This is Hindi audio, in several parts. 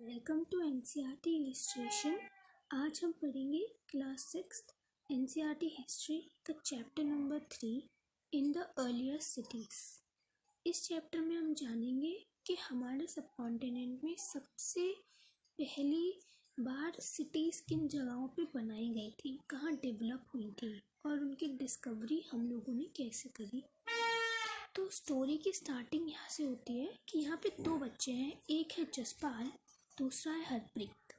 Welcome to NCERT illustration. आज हम पढ़ेंगे क्लास 6 एनसीईआरटी हिस्ट्री का chapter number 3 in the earlier cities. इस चैप्टर में हम जानेंगे कि हमारे सब कॉन्टिनेंट में सबसे पहली बार सिटीज़ किन जगहों पे बनाई गई थी, कहाँ डेवलप हुई थी और उनकी डिस्कवरी हम लोगों ने कैसे करी। तो स्टोरी की स्टार्टिंग यहाँ से होती है कि यहाँ पे दो बच्चे हैं, एक है जसपाल, दूसरा है हरप्रीत।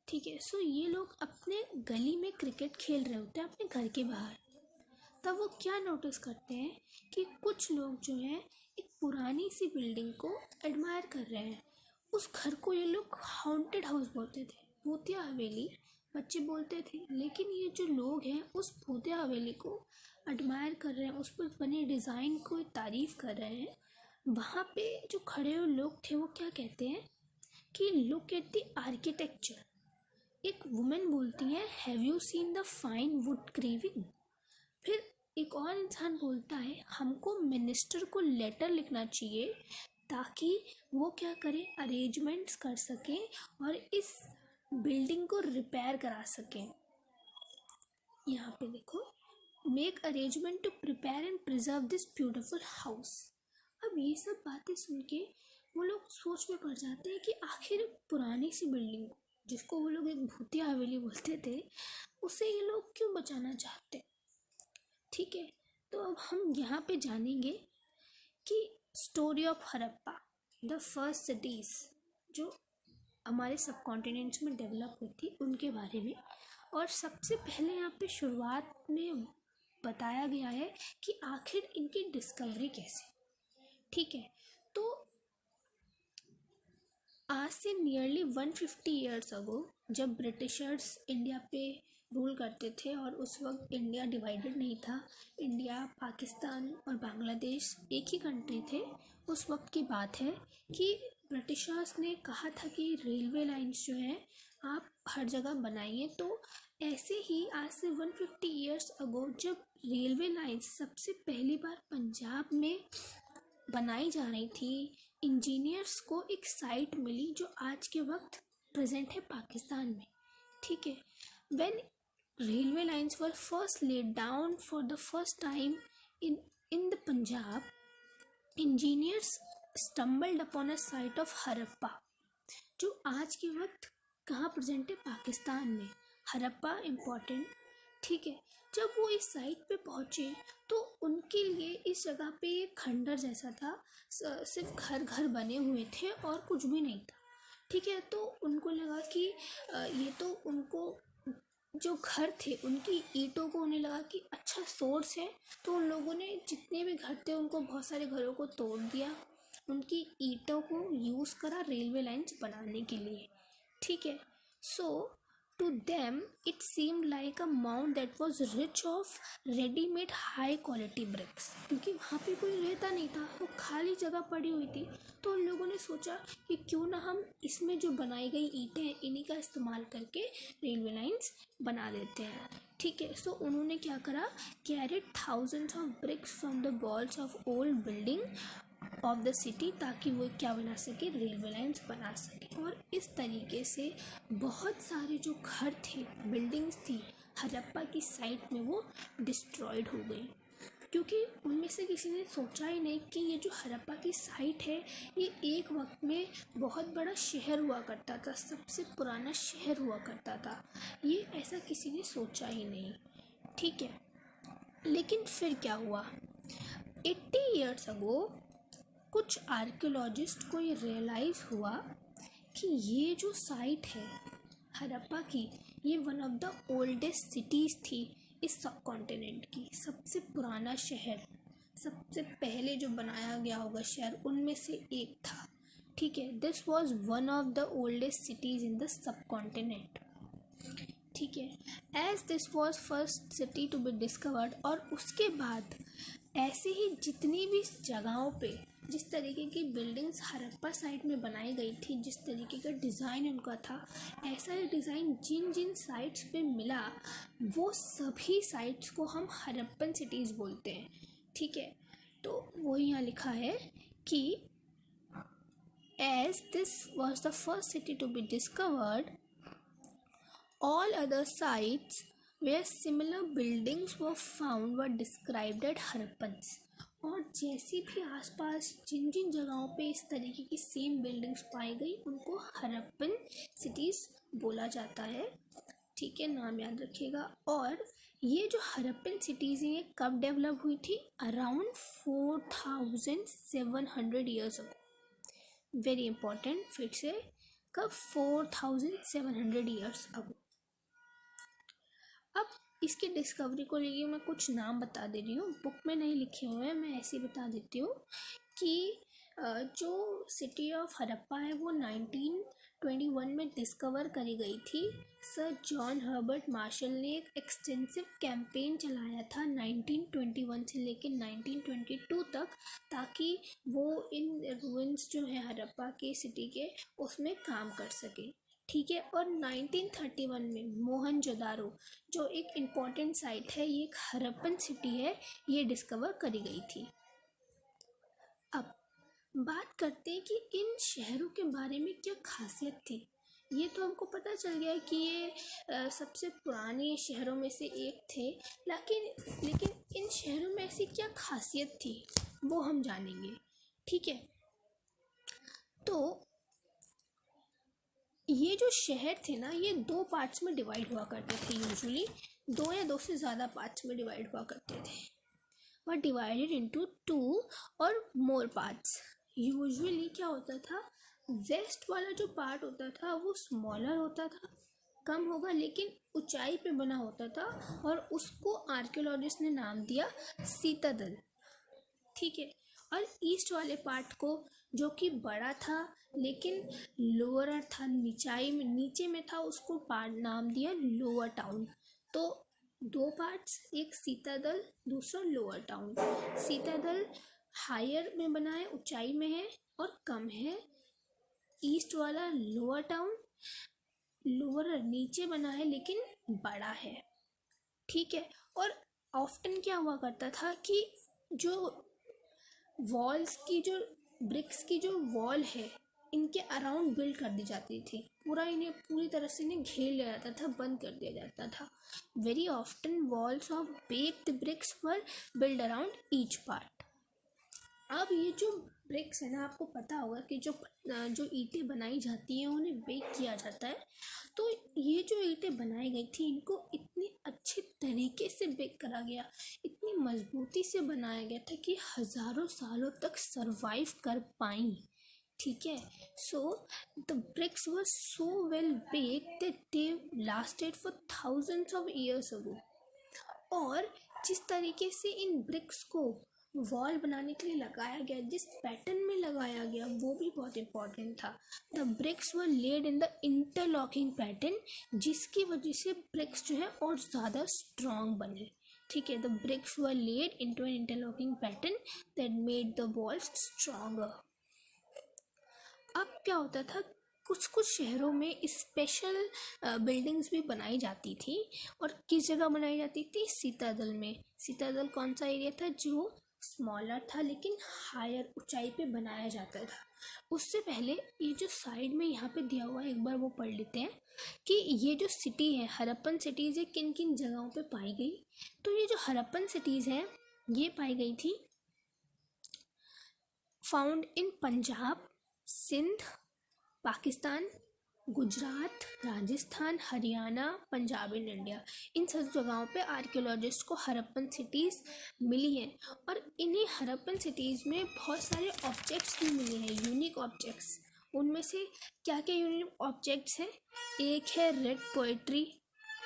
ठीक है, सो ये लोग अपने गली में क्रिकेट खेल रहे होते हैं अपने घर के बाहर। तब वो क्या नोटिस करते हैं कि कुछ लोग जो हैं एक पुरानी सी बिल्डिंग को एडमायर कर रहे हैं। उस घर को ये लोग हॉन्टेड हाउस बोलते थे, भूतिया हवेली बच्चे बोलते थे, लेकिन ये जो लोग हैं उस भूतिया हवेली को एडमायर कर रहे हैं, उस पर बने डिज़ाइन को तारीफ़ कर रहे हैं। वहाँ पे जो खड़े हुए लोग थे वो क्या कहते हैं कि लुक एट द आर्किटेक्चर। एक वुमेन बोलती है, have you seen the fine would craving. फिर एक और इंसान बोलता है, हमको मिनिस्टर को लेटर लिखना चाहिए ताकि वो क्या करे, अरेंजमेंट्स कर सकें और इस बिल्डिंग को रिपेयर करा सकें। यहाँ पे देखो, make arrangement to prepare and preserve this beautiful house. अब ये सब बातें सुन के वो लोग सोच में पड़ जाते हैं कि आखिर पुरानी सी बिल्डिंग को, जिसको वो लोग एक भूतिया हवेली बोलते थे, उसे ये लोग क्यों बचाना चाहते हैं। ठीक है, तो अब हम यहाँ पे जानेंगे कि story of Harappa, the first cities जो हमारे सब कॉन्टिनेंट्स में डेवलप हुई थी, उनके बारे में। और सबसे पहले यहाँ पे शुरुआत में बताया गया है कि आखिर इनकी डिस्कवरी कैसे। ठीक है, तो आज से नियरली 150 ईयर्स अगो, जब ब्रिटिशर्स इंडिया पे रूल करते थे और उस वक्त इंडिया डिवाइडेड नहीं था, इंडिया, पाकिस्तान और बांग्लादेश एक ही कंट्री थे। उस वक्त की बात है कि ब्रिटिशर्स ने कहा था कि रेलवे लाइंस जो हैं आप हर जगह बनाइए। तो ऐसे ही आज से 150 ईयर्स अगो जब रेलवे लाइंस सबसे पहली बार पंजाब में बनाई जा रही थी, इंजीनियर्स को एक साइट मिली जो आज के वक्त प्रेजेंट है पाकिस्तान में। ठीक है, when railway lines were first laid down for the first time in the Punjab, engineers stumbled upon a site of Harappa, जो आज के वक्त कहाँ प्रेजेंट है, पाकिस्तान में। हड़प्पा इम्पॉर्टेंट। ठीक है, जब वो इस साइट पे पहुँचे तो उनके लिए इस जगह पे एक खंडर जैसा था, सिर्फ घर घर बने हुए थे और कुछ भी नहीं था। ठीक है, तो उनको लगा कि ये तो उनको जो घर थे उनकी ईंटों को उन्हें लगा कि अच्छा सोर्स है, तो उन लोगों ने जितने भी घर थे उनको बहुत सारे घरों को तोड़ दिया, उनकी ईंटों को यूज़ करा रेलवे लाइन्स बनाने के लिए। ठीक है, सो to them it seemed like a mound that was rich of ready-made high quality bricks, क्योंकि वहाँ पे कोई रहता नहीं था, वो खाली जगह पड़ी हुई थी। तो उन लोगों ने सोचा कि क्यों ना हम इसमें जो बनाई गई ईंटें हैं इन्हीं का इस्तेमाल करके रेलवे लाइंस बना देते हैं। ठीक है, सो उन्होंने क्या करा, carried thousands of BRICS from the walls of old building of the city, ताकि वो क्या बना सके, रेलवे लाइंस बना सके। और इस तरीके से बहुत सारे जो घर थे, बिल्डिंग्स थी हड़प्पा की साइट में, वो डिस्ट्रॉयड हो गई, क्योंकि उनमें से किसी ने सोचा ही नहीं कि ये जो हड़प्पा की साइट है ये एक वक्त में बहुत बड़ा शहर हुआ करता था, सबसे पुराना शहर हुआ करता था। ये ऐसा किसी ने सोचा ही नहीं। ठीक है, लेकिन फिर क्या हुआ, 80 ईयर्स अगो कुछ आर्कियोलॉजिस्ट को ये रियलाइज़ हुआ कि ये जो साइट है हड़प्पा की, ये one of the oldest cities थी इस सब कॉन्टिनेंट की, सबसे पुराना शहर, सबसे पहले जो बनाया गया होगा शहर उनमें से एक था। ठीक है, this was one of the oldest cities in the subcontinent. ठीक है, as this was first city to be discovered, और उसके बाद ऐसे ही जितनी भी जगहों पे जिस तरीके की बिल्डिंग्स हड़प्पा साइट में बनाई गई थी, जिस तरीके का डिज़ाइन उनका था, ऐसा ही डिज़ाइन जिन जिन साइट्स पे मिला वो सभी साइट्स को हम हड़प्पन सिटीज़ बोलते हैं। ठीक है, तो वो यहाँ लिखा है कि as this was the first city to be discovered, all other sites where similar buildings were found were described as Harappans. और जैसी भी आसपास जिन जिन जगहों पे इस तरीके की सेम बिल्डिंग्स पाई गई उनको हड़प्पन सिटीज़ बोला जाता है। ठीक है, नाम याद रखिएगा। और ये जो हड़प्पन सिटीज़ हैं ये कब डेवलप हुई थी? अराउंड 4700 ईयर्स अगो। वेरी इंपॉर्टेंट, फिर से कब? 4700 ईयर्स अगो। अब इसकी डिस्कवरी को लेके मैं कुछ नाम बता दे रही हूँ, बुक में नहीं लिखे हुए हैं, मैं ऐसे ही बता देती हूँ कि जो सिटी ऑफ हड़प्पा है वो 1921 में डिस्कवर करी गई थी। सर जॉन हर्बर्ट मार्शल ने एक एक्सटेंसिव कैंपेन चलाया था 1921 से लेकर 1922 तक, ताकि वो इन रूइंस जो है हड़प्पा के सिटी के उसमें काम कर सके। ठीक है, और 1931 में मोहनजोदारो जो एक इम्पॉर्टेंट साइट है, ये एक हड़प्पन सिटी है, ये डिस्कवर करी गई थी। अब बात करते हैं कि इन शहरों के बारे में क्या खासियत थी। ये तो हमको पता चल गया कि ये सबसे पुराने शहरों में से एक थे, लेकिन इन शहरों में ऐसी क्या खासियत थी वो हम जानेंगे। ठीक है, तो ये जो शहर थे ना ये 2 पार्ट्स में डिवाइड हुआ करते थे। यूजुअली 2 या 2 से ज़्यादा पार्ट्स में डिवाइड हुआ करते थे। वर डिवाइडेड इनटू 2 और मोर पार्ट्स। यूजुअली क्या होता था, वेस्ट वाला जो पार्ट होता था वो स्मॉलर होता था, कम होगा, लेकिन ऊंचाई पे बना होता था, और उसको आर्कियोलॉजिस्ट ने नाम दिया सीतादल। ठीक है, और ईस्ट वाले पार्ट को, जो कि बड़ा था लेकिन लोअर था, नीचे में था, उसको पार्ट नाम दिया लोअर टाउन। तो 2 पार्ट्स, एक सीतादल, दूसरा लोअर टाउन। सीतादल हायर में बना है, ऊंचाई में है और कम है। ईस्ट वाला लोअर टाउन, लोअर नीचे बना है लेकिन बड़ा है। ठीक है, और ऑफ्टन क्या हुआ करता था कि जो वॉल्स की, जो ब्रिक्स की जो वॉल है, इनके अराउंड बिल्ड कर दी जाती थी, इन्हें पूरी तरह से इन्हें घेर लिया जाता था, बंद कर दिया जाता था। Very often walls of baked bricks were build around each part. अब ये जो ब्रिक्स है ना, आपको पता होगा कि जो ईंटें बनाई जाती हैं उन्हें बेक किया जाता है। तो ये जो ईंटें बनाई गई थी इनको इतने अच्छे तरीके से बेक करा गया, इतनी मजबूती से बनाया गया था कि हज़ारों सालों तक सरवाइव कर पाई। ठीक है, so the bricks were so well baked that they lasted for thousands of years ago. और जिस तरीके से इन ब्रिक्स को वॉल बनाने के लिए लगाया गया, जिस पैटर्न में लगाया गया, वो भी बहुत इंपॉर्टेंट था। The bricks were laid in the interlocking pattern, जिसकी वजह से ब्रिक्स जो है और ज़्यादा स्ट्रॉन्ग बने। ठीक है, the bricks were laid into an interlocking pattern that made the walls stronger. अब क्या होता था, कुछ शहरों में स्पेशल बिल्डिंग्स भी बनाई जाती थी, और किस जगह बनाई जाती थी? सीतादल में। सीतादल कौन सा एरिया था? जो स्मॉलर था लेकिन हायर ऊंचाई पे बनाया जाता था। उससे पहले ये जो साइड में यहाँ पे दिया हुआ है, एक बार वो पढ़ लेते हैं कि ये जो सिटी है, हड़प्पन सिटीज़ है, किन किन जगहों पे पाई गई। तो ये जो हड़प्पन सिटीज़ हैं ये पाई गई थी found in Punjab, Sindh, Pakistan, Gujarat, Rajasthan, Haryana, Punjab in India. इन सब जगहों पे आर्कियोलॉजिस्ट को हड़प्पन सिटीज़ मिली हैं, और इन्हीं हड़प्पन सिटीज़ में बहुत सारे ऑब्जेक्ट्स भी मिले हैं, यूनिक ऑब्जेक्ट्स। उनमें से क्या क्या यूनिक ऑब्जेक्ट्स हैं? एक है red poetry,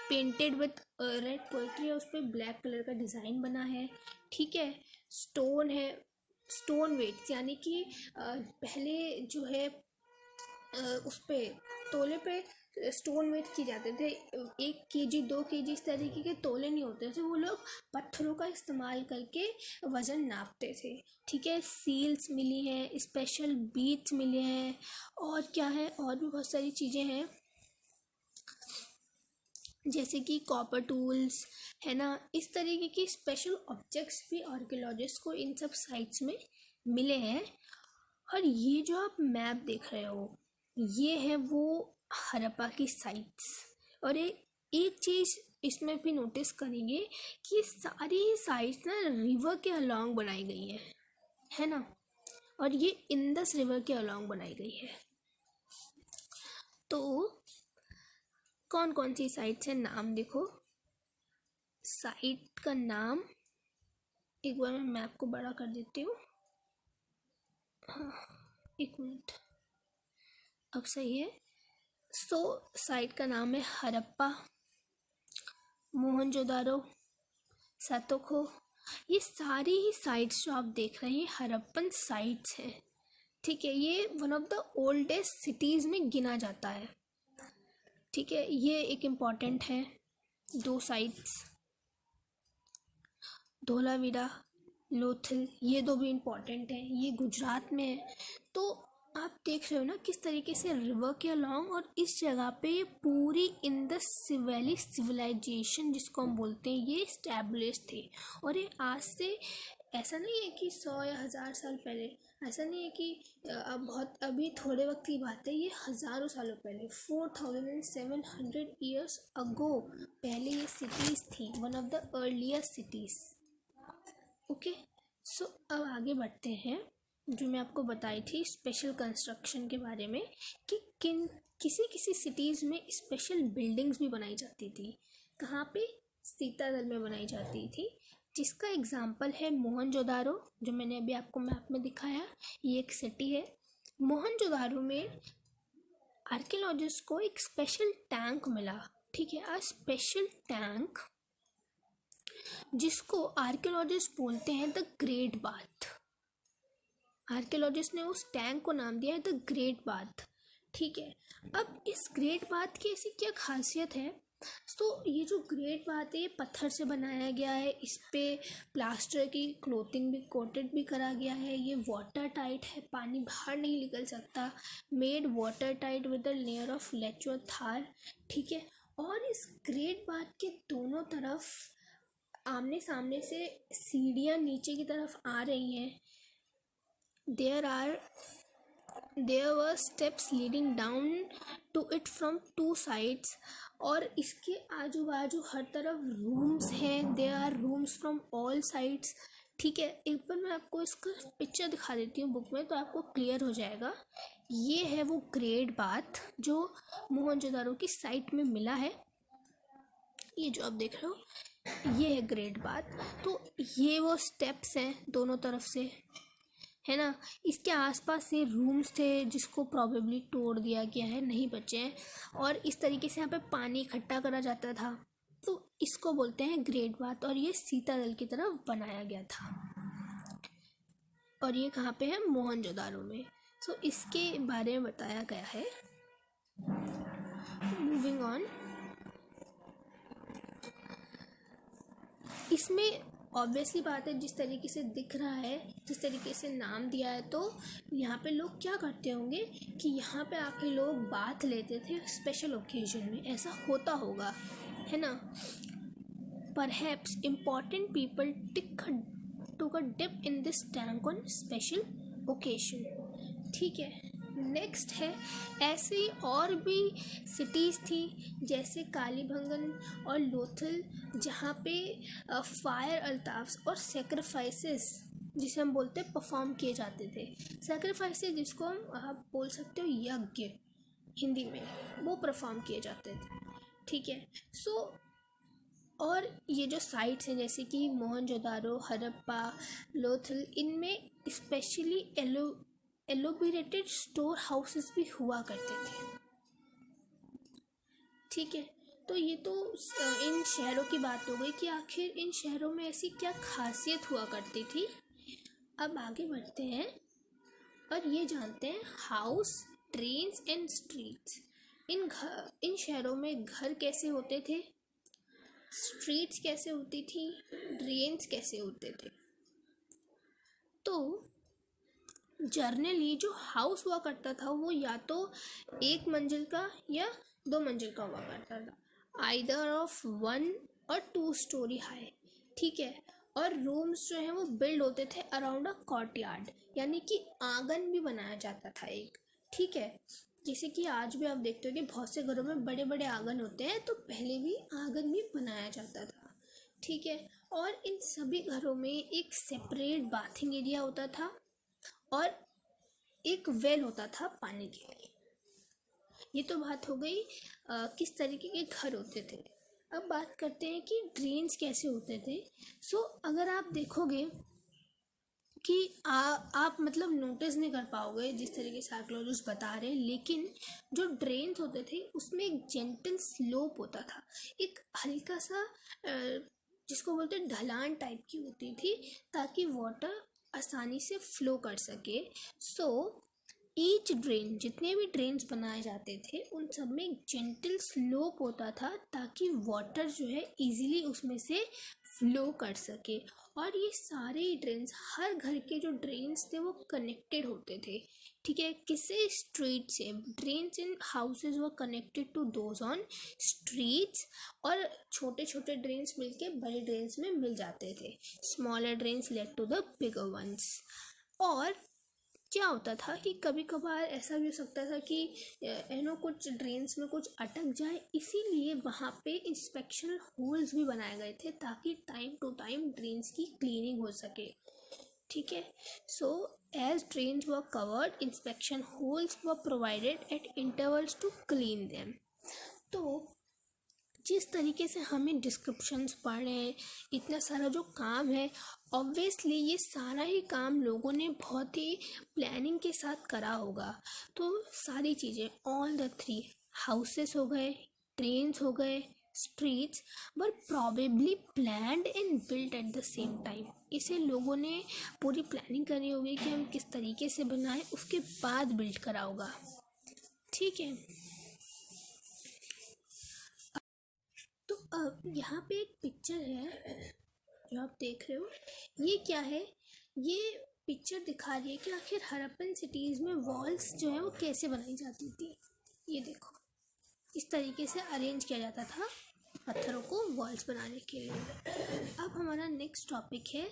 painted with red poetry है, उस पर ब्लैक कलर का डिज़ाइन बना है। ठीक है, स्टोन है, स्टोन वेट्स, यानी कि पहले जो है उस पे तोले पे स्टोन वेट किए जाते थे। 1 केजी 2 केजी इस तरीके के तोले नहीं होते थे, वो लोग पत्थरों का इस्तेमाल करके वज़न नापते थे। ठीक है, सील्स मिली हैं, स्पेशल बीट्स मिले हैं, और क्या है, और भी बहुत सारी चीज़ें हैं, जैसे कि कॉपर टूल्स है ना। इस तरीके की स्पेशल ऑब्जेक्ट्स भी आर्कियोलॉजिस्ट को इन सब साइट्स में मिले हैं। और ये जो आप मैप देख रहे हो, ये है वो हड़प्पा की साइट्स। और एक चीज़ इसमें भी नोटिस करेंगे कि सारी साइट्स ना रिवर के अलोंग बनाई गई है ना। और ये इंडस रिवर के अलोंग बनाई गई है। तो कौन कौन सी साइट्स हैं, नाम देखो। साइट का नाम, एक बार मैं मैप को बड़ा कर देती हूँ। हाँ, एक मिनट, अब सही है। साइट का नाम है हड़प्पा, मोहनजोदारो, सातोखो। ये सारी ही साइट्स जो आप देख रहे हैं हड़प्पन साइट्स हैं। ठीक है, ये one of the oldest cities में गिना जाता है। ठीक है, ये एक इम्पॉर्टेंट है। दो साइट्स, धोलावीरा, लोथल, ये दो भी इम्पॉर्टेंट हैं। ये गुजरात में है। तो आप देख रहे हो ना किस तरीके से रिवर के अलॉन्ग, और इस जगह पे ये पूरी इंडस वैली सिविलाइजेशन जिसको हम बोलते हैं ये इस्टेब्लिश थे। और ये आज से ऐसा नहीं है कि 100 या 1000 साल पहले, ऐसा नहीं है कि अब बहुत अभी थोड़े वक्त की बात है, ये हज़ारों सालों पहले 4700 ईयर्स अगो पहले ये सिटीज़ थी, one of the earliest cities. Okay, so अब आगे बढ़ते हैं। जो मैं आपको बताई थी स्पेशल कंस्ट्रक्शन के बारे में, कि किसी किसी सिटीज़ में स्पेशल बिल्डिंग्स भी बनाई जाती थी। कहाँ पे? सीतादल में बनाई जाती थी, जिसका एग्जाम्पल है मोहनजोदारो, जो मैंने अभी आपको मैप में दिखाया। ये एक सिटी है। मोहनजोदारो में आर्कियोलॉजिस्ट को एक स्पेशल टैंक मिला। ठीक है, अ स्पेशल टैंक जिसको आर्कियोलॉजिस्ट बोलते हैं द ग्रेट बाथ। आर्कियोलॉजिस्ट ने उस टैंक को नाम दिया है द ग्रेट बाथ। ठीक है, अब इस ग्रेट बाथ की ऐसी क्या खासियत है? तो ये जो ग्रेट बाथ है ये पत्थर से बनाया गया है। इस पे प्लास्टर की क्लोथिंग भी कोटेड भी करा गया है। ये वाटर टाइट है, पानी बाहर नहीं निकल सकता। Made watertight with a layer of लेचो थार। ठीक है, और इस ग्रेट बाथ के दोनों तरफ आमने सामने से सीढ़ियाँ नीचे की तरफ आ रही हैं। there were steps leading down to it from two sides। और इसके आजू बाजू हर तरफ रूम्स हैं। there are rooms from all sides। ठीक है, एक बार मैं आपको इसका पिक्चर दिखा देती हूँ बुक में, तो आपको क्लियर हो जाएगा। ये है वो ग्रेट बाथ जो मोहनजोदारो की साइट में मिला है। ये जो आप देख रहे हो ये है ग्रेट बाथ। तो ये वो स्टेप्स हैं दोनों तरफ से, है ना। इसके आसपास से रूम्स थे जिसको प्रॉबेबली तोड़ दिया गया है, नहीं बचे हैं। और इस तरीके से यहाँ पे पानी इकट्ठा करा जाता था, तो इसको बोलते हैं ग्रेट बाथ। और ये सीतादल की तरफ बनाया गया था। और ये कहाँ पे है? मोहनजोदारो में। सो इसके बारे में बताया गया है। मूविंग ऑन, इसमें ऑब्वियसली बात है जिस तरीके से दिख रहा है, जिस तरीके से नाम दिया है, तो यहाँ पे लोग क्या करते होंगे कि यहाँ पे आके लोग बाथ लेते थे स्पेशल ओकेजन में। ऐसा होता होगा, है ना। Perhaps important people took a dip in this tank on special occasion। ठीक है, नेक्स्ट है, ऐसे ही और भी सिटीज़ थी जैसे कालीबंगन और लोथल, जहाँ पे फायर अल्ताफ्स और सेक्रीफाइसेस जिसे हम बोलते हैं परफॉर्म किए जाते थे। सेक्रीफाइसेस जिसको आप बोल सकते हो यज्ञ हिंदी में, वो परफॉर्म किए जाते थे। ठीक है, सो और ये जो साइट्स हैं जैसे कि मोहनजोदारो, हड़प्पा, लोथल, इनमें स्पेशली एलोबरेटेड स्टोर हाउसेस भी हुआ करते थे। ठीक है, तो ये तो इन शहरों की बात हो गई कि आखिर इन शहरों में ऐसी क्या खासियत हुआ करती थी। अब आगे बढ़ते हैं और ये जानते हैं हाउस, ट्रेन्स एंड स्ट्रीट्स। इन शहरों में घर कैसे होते थे, स्ट्रीट्स कैसे होती थी, ड्रेन्स कैसे होते थे। तो जर्नली जो हाउस हुआ करता था वो या तो 1 मंजिल का या 2 मंजिल का हुआ करता था, आइदर ऑफ 1 और 2 स्टोरी हाई। ठीक है, और रूम्स जो है वो बिल्ड होते थे अराउंड अ कॉर्टयार्ड, यानी कि आंगन भी बनाया जाता था एक। ठीक है, जैसे कि आज भी आप देखते हो कि बहुत से घरों में बड़े बड़े आंगन होते हैं, तो पहले भी आंगन भी बनाया जाता था। ठीक है, और इन सभी घरों में एक सेपरेट बाथिंग एरिया होता था और एक वेल होता था पानी के लिए। ये तो बात हो गई किस तरीके के घर होते थे। अब बात करते हैं कि ड्रेन्स कैसे होते थे। सो अगर आप देखोगे कि आप मतलब नोटिस नहीं कर पाओगे जिस तरीके से आर्कियोलॉजिस्ट बता रहे हैं, लेकिन जो ड्रेन्स होते थे उसमें एक जेंटल स्लोप होता था, एक हल्का सा जिसको बोलते हैं ढलान टाइप की होती थी, ताकि वाटर आसानी से फ्लो कर सके। सो ईच ड्रेन, जितने भी ड्रेन्स बनाए जाते थे उन सब में एक जेंटल स्लोप होता था, ताकि वाटर जो है इजीली उसमें से फ्लो कर सके। और ये सारे ही ड्रेन्स, हर घर के जो ड्रेन्स थे वो कनेक्टेड होते थे। ठीक है, किससे? स्ट्रीट से। Drains in houses were connected to those on streets, और छोटे छोटे ड्रेन्स मिलके बड़े ड्रेन्स में मिल जाते थे। Smaller drains led to the bigger ones. और क्या होता था कि कभी कभार ऐसा भी हो सकता था कि कुछ ड्रेन्स में कुछ अटक जाए, इसीलिए वहाँ पे इंस्पेक्शन होल्स भी बनाए गए थे, ताकि टाइम टू टाइम ड्रेन्स की क्लीनिंग हो सके। ठीक है, so as drains were covered, inspection holes were provided at intervals to clean them. तो जिस तरीके से हमें डिस्क्रिप्शंस पढ़ रहे हैं, इतना सारा जो काम है, ऑब्वियसली ये सारा ही काम लोगों ने बहुत ही प्लानिंग के साथ करा होगा। तो सारी चीज़ें, ऑल द थ्री हाउसेस हो गए, ट्रेन्स हो गए, streets, were probably planned and built at the same time. इसे लोगों ने पूरी प्लानिंग करी होगी कि हम किस तरीके से बनाएं, उसके बाद बिल्ड करा होगा। ठीक है, तो अब यहाँ पे एक पिक्चर है जो आप देख रहे हो, ये क्या है? ये पिक्चर दिखा रही है कि आखिर हड़प्पन सिटीज़ में वॉल्स जो है वो कैसे बनाई जाती थी। ये देखो, इस तरीके से अरेंज किया जाता था पत्थरों को वॉल्स बनाने के लिए। अब हमारा नेक्स्ट टॉपिक है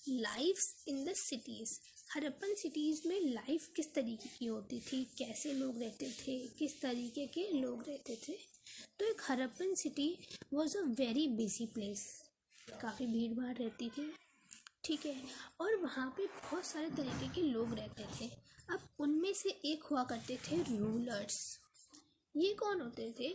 lifes in the cities. Harappan cities में लाइफ किस तरीके की होती थी, कैसे लोग रहते थे, किस तरीके के लोग रहते थे। तो एक Harappan city was a very busy place, काफ़ी भीड़ भाड़ रहती थी। ठीक है, और वहाँ पे बहुत सारे तरीके के लोग रहते थे। अब उनमें से एक हुआ करते थे रूलर्स। ये कौन होते थे?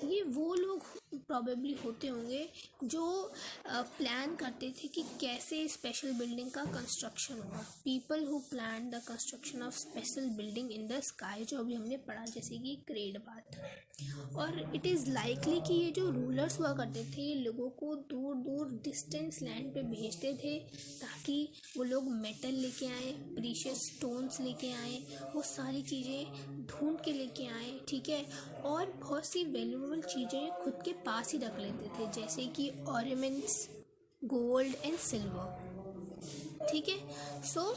ये वो लोग प्रॉबेबली होते होंगे जो प्लान करते थे कि कैसे स्पेशल बिल्डिंग का कंस्ट्रक्शन होगा। People who plan the construction of special building in the sky, जो अभी हमने पढ़ा, जैसे कि ग्रेड बात। और इट इज़ लाइकली कि ये जो रूलर्स हुआ करते थे, ये लोगों को दूर दूर डिस्टेंस लैंड पे भेजते थे, ताकि वो लोग मेटल लेके आए, प्रीशियस स्टोन्स लेके आए, वो सारी चीज़ें ढूंढ के लेके आए। ठीक है, और बहुत सी वैल्यूएबल चीज़ें खुद के पास ही रख लेते थे, जैसे कि ऑर्नामेंट्स, गोल्ड एंड सिल्वर। ठीक है, सो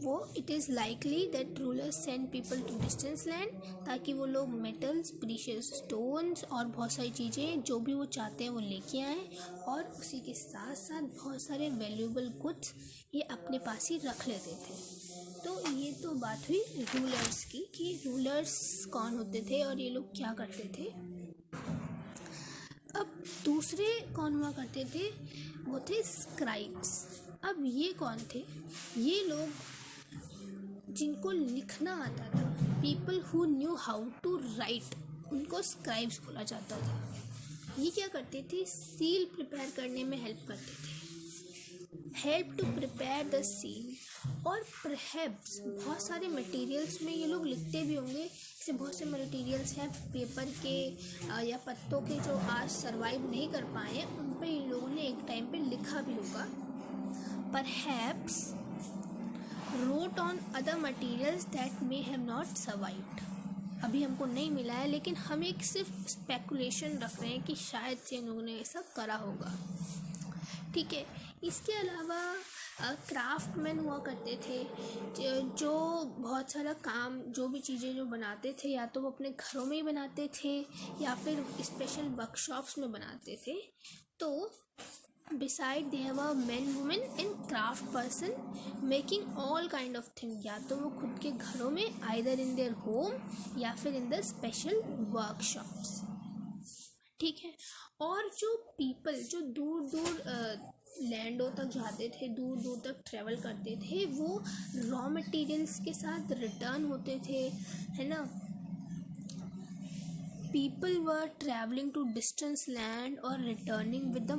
वो it is likely that rulers send people to distance land, ताकि वो लोग मेटल्स, प्रीशियस स्टोन्स और बहुत सारी चीज़ें जो भी वो चाहते हैं वो लेके आएँ, और उसी के साथ साथ बहुत सारे वैल्यूएबल गुड्स ये अपने पास ही रख लेते थे। तो ये तो बात हुई रूलर्स की, कि रूलर्स कौन होते थे और ये लोग क्या करते थे। अब दूसरे कौन हुआ करते थे? वो थे स्क्राइब्स। अब ये कौन थे? ये लोग जिनको लिखना आता था, people who knew how to write, उनको स्क्राइब्स बोला जाता था। ये क्या करते थे? सील प्रिपेयर करने में हेल्प करते थे, help to prepare the seal. और परहैप्स बहुत सारे मटेरियल्स में ये लोग लिखते भी होंगे, जैसे बहुत से मटेरियल्स हैं पेपर के या पत्तों के, जो आज सरवाइव नहीं कर पाए, उन पे इन लोगों ने एक टाइम पे लिखा भी होगा। Perhaps wrote on other materials that may have not survived। अभी हमको नहीं मिला है, लेकिन हम एक सिर्फ स्पेकुलेशन रख रहे हैं कि शायद से इन लोगों ने ऐसा करा होगा। ठीक है, इसके अलावा क्राफ्टमैन हुआ करते थे, जो बहुत सारा काम, जो भी चीज़ें जो बनाते थे, या तो वो अपने घरों में ही बनाते थे या फिर स्पेशल वर्कशॉप्स में बनाते थे। तो beside there were men, women and craft person making all kind of thing. या तो वो खुद के घरों में, either in their home या फिर in the special workshops. ठीक है. और जो people जो दूर दूर लैंडों तक जाते थे, दूर दूर तक ट्रेवल करते थे, वो रॉ मटेरियल्स के साथ रिटर्न होते थे, है ना. People were traveling to distant land or returning with the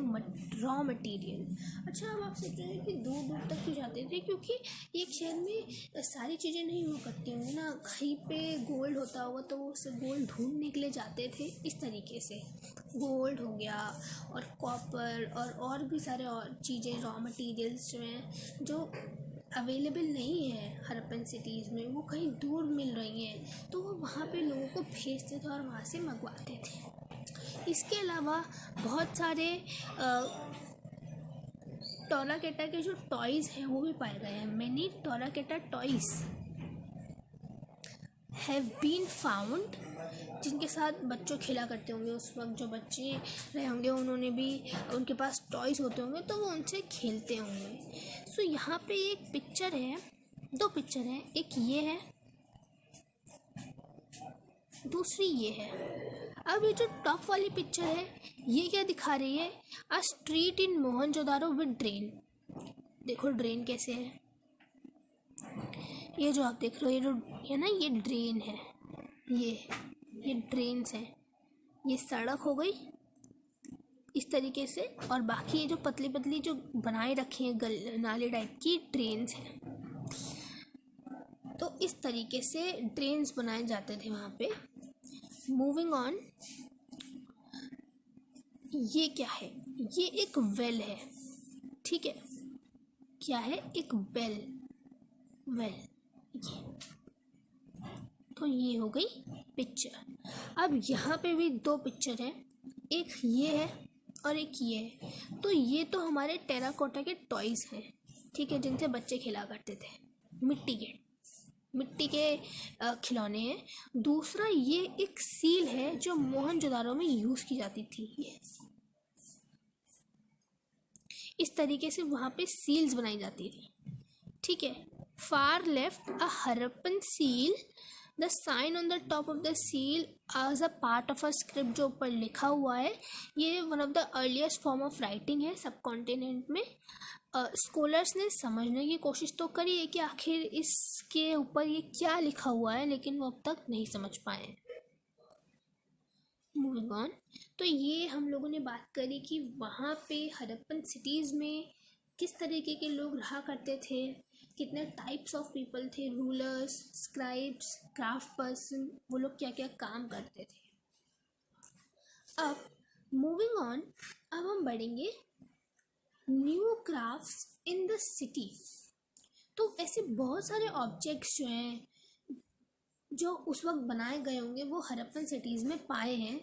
raw material. अच्छा, अब आप सोच रहे हैं कि दूर दूर तक क्यों जाते थे? क्योंकि एक शहर में सारी चीज़ें नहीं हुआ करती होंगी ना. कहीं पे गोल्ड होता होगा तो वो उसे गोल्ड ढूंढने के लिए जाते थे. इस तरीके से गोल्ड हो गया और कॉपर और भी सारे और चीज़ें, रॉ मटेरियल्स जो हैं, जो अवेलेबल नहीं है हरप्पन सिटीज़ में, वो कहीं दूर मिल रही हैं, तो वो वहाँ पे लोगों को भेजते थे और वहाँ से मंगवाते थे. इसके अलावा बहुत सारे टोराकेटा के जो टॉयज़ हैं वो भी पाए गए हैं. Many terracotta toys have been found, जिनके साथ बच्चों खेला करते होंगे. उस वक्त जो बच्चे रहे होंगे उन्होंने भी, उनके पास टॉयज़ होते होंगे तो वो उनसे खेलते होंगे. सो यहाँ पे एक पिक्चर है, दो पिक्चर हैं. एक ये है, दूसरी ये है. अब ये जो टॉप वाली पिक्चर है ये क्या दिखा रही है? A street in Mohenjodaro with drain. देखो ड्रेन कैसे है. ये जो आप देख रहे हो, ये जो है ना, ये ड्रेन है. ये ड्रेन्स हैं. ये सड़क हो गई इस तरीके से, और बाकी ये जो पतली पतली जो बनाए रखे हैं नाले टाइप की, ड्रेन्स हैं. तो इस तरीके से ड्रेन्स बनाए जाते थे वहाँ पे. मूविंग ऑन, ये क्या है? ये एक वेल है. ठीक है, क्या है? एक वेल. ये तो ये हो गई पिक्चर. अब यहाँ पे भी दो पिक्चर हैं. एक ये है और एक ये है. तो ये तो हमारे टेराकोटा के टॉयज़ हैं, ठीक है, जिनसे बच्चे खेला करते थे. मिट्टी के खिलौने हैं. दूसरा ये एक सील है जो मोहनजोदारो में यूज़ की जाती थी. ये इस तरीके से वहाँ पे सील्स बनाई जाती थी. ठीक है. Far left a Harappan seal, the sign on the top of the seal as a part of a script. जो ऊपर लिखा हुआ है ये one of the earliest form of writing है सब कॉन्टिनेंट में. स्कॉलर्स ने समझने की कोशिश तो करी है कि आखिर इसके ऊपर ये क्या लिखा हुआ है, लेकिन वो अब तक नहीं समझ पाए. मूविंग ऑन, तो ये हम लोगों ने बात करी कि वहाँ पे हरप्पन सिटीज़ में किस तरीके के लोग रहा करते थे, कितने टाइप्स ऑफ पीपल थे, रूलर्स, स्क्राइब्स, क्राफ्ट पर्सन, वो लोग क्या क्या काम करते थे. अब मूविंग ऑन, अब हम बढ़ेंगे new crafts in the city. तो ऐसे बहुत सारे ऑब्जेक्ट्स जो हैं जो उस वक्त बनाए गए होंगे वो हरप्पन सिटीज़ में पाए हैं.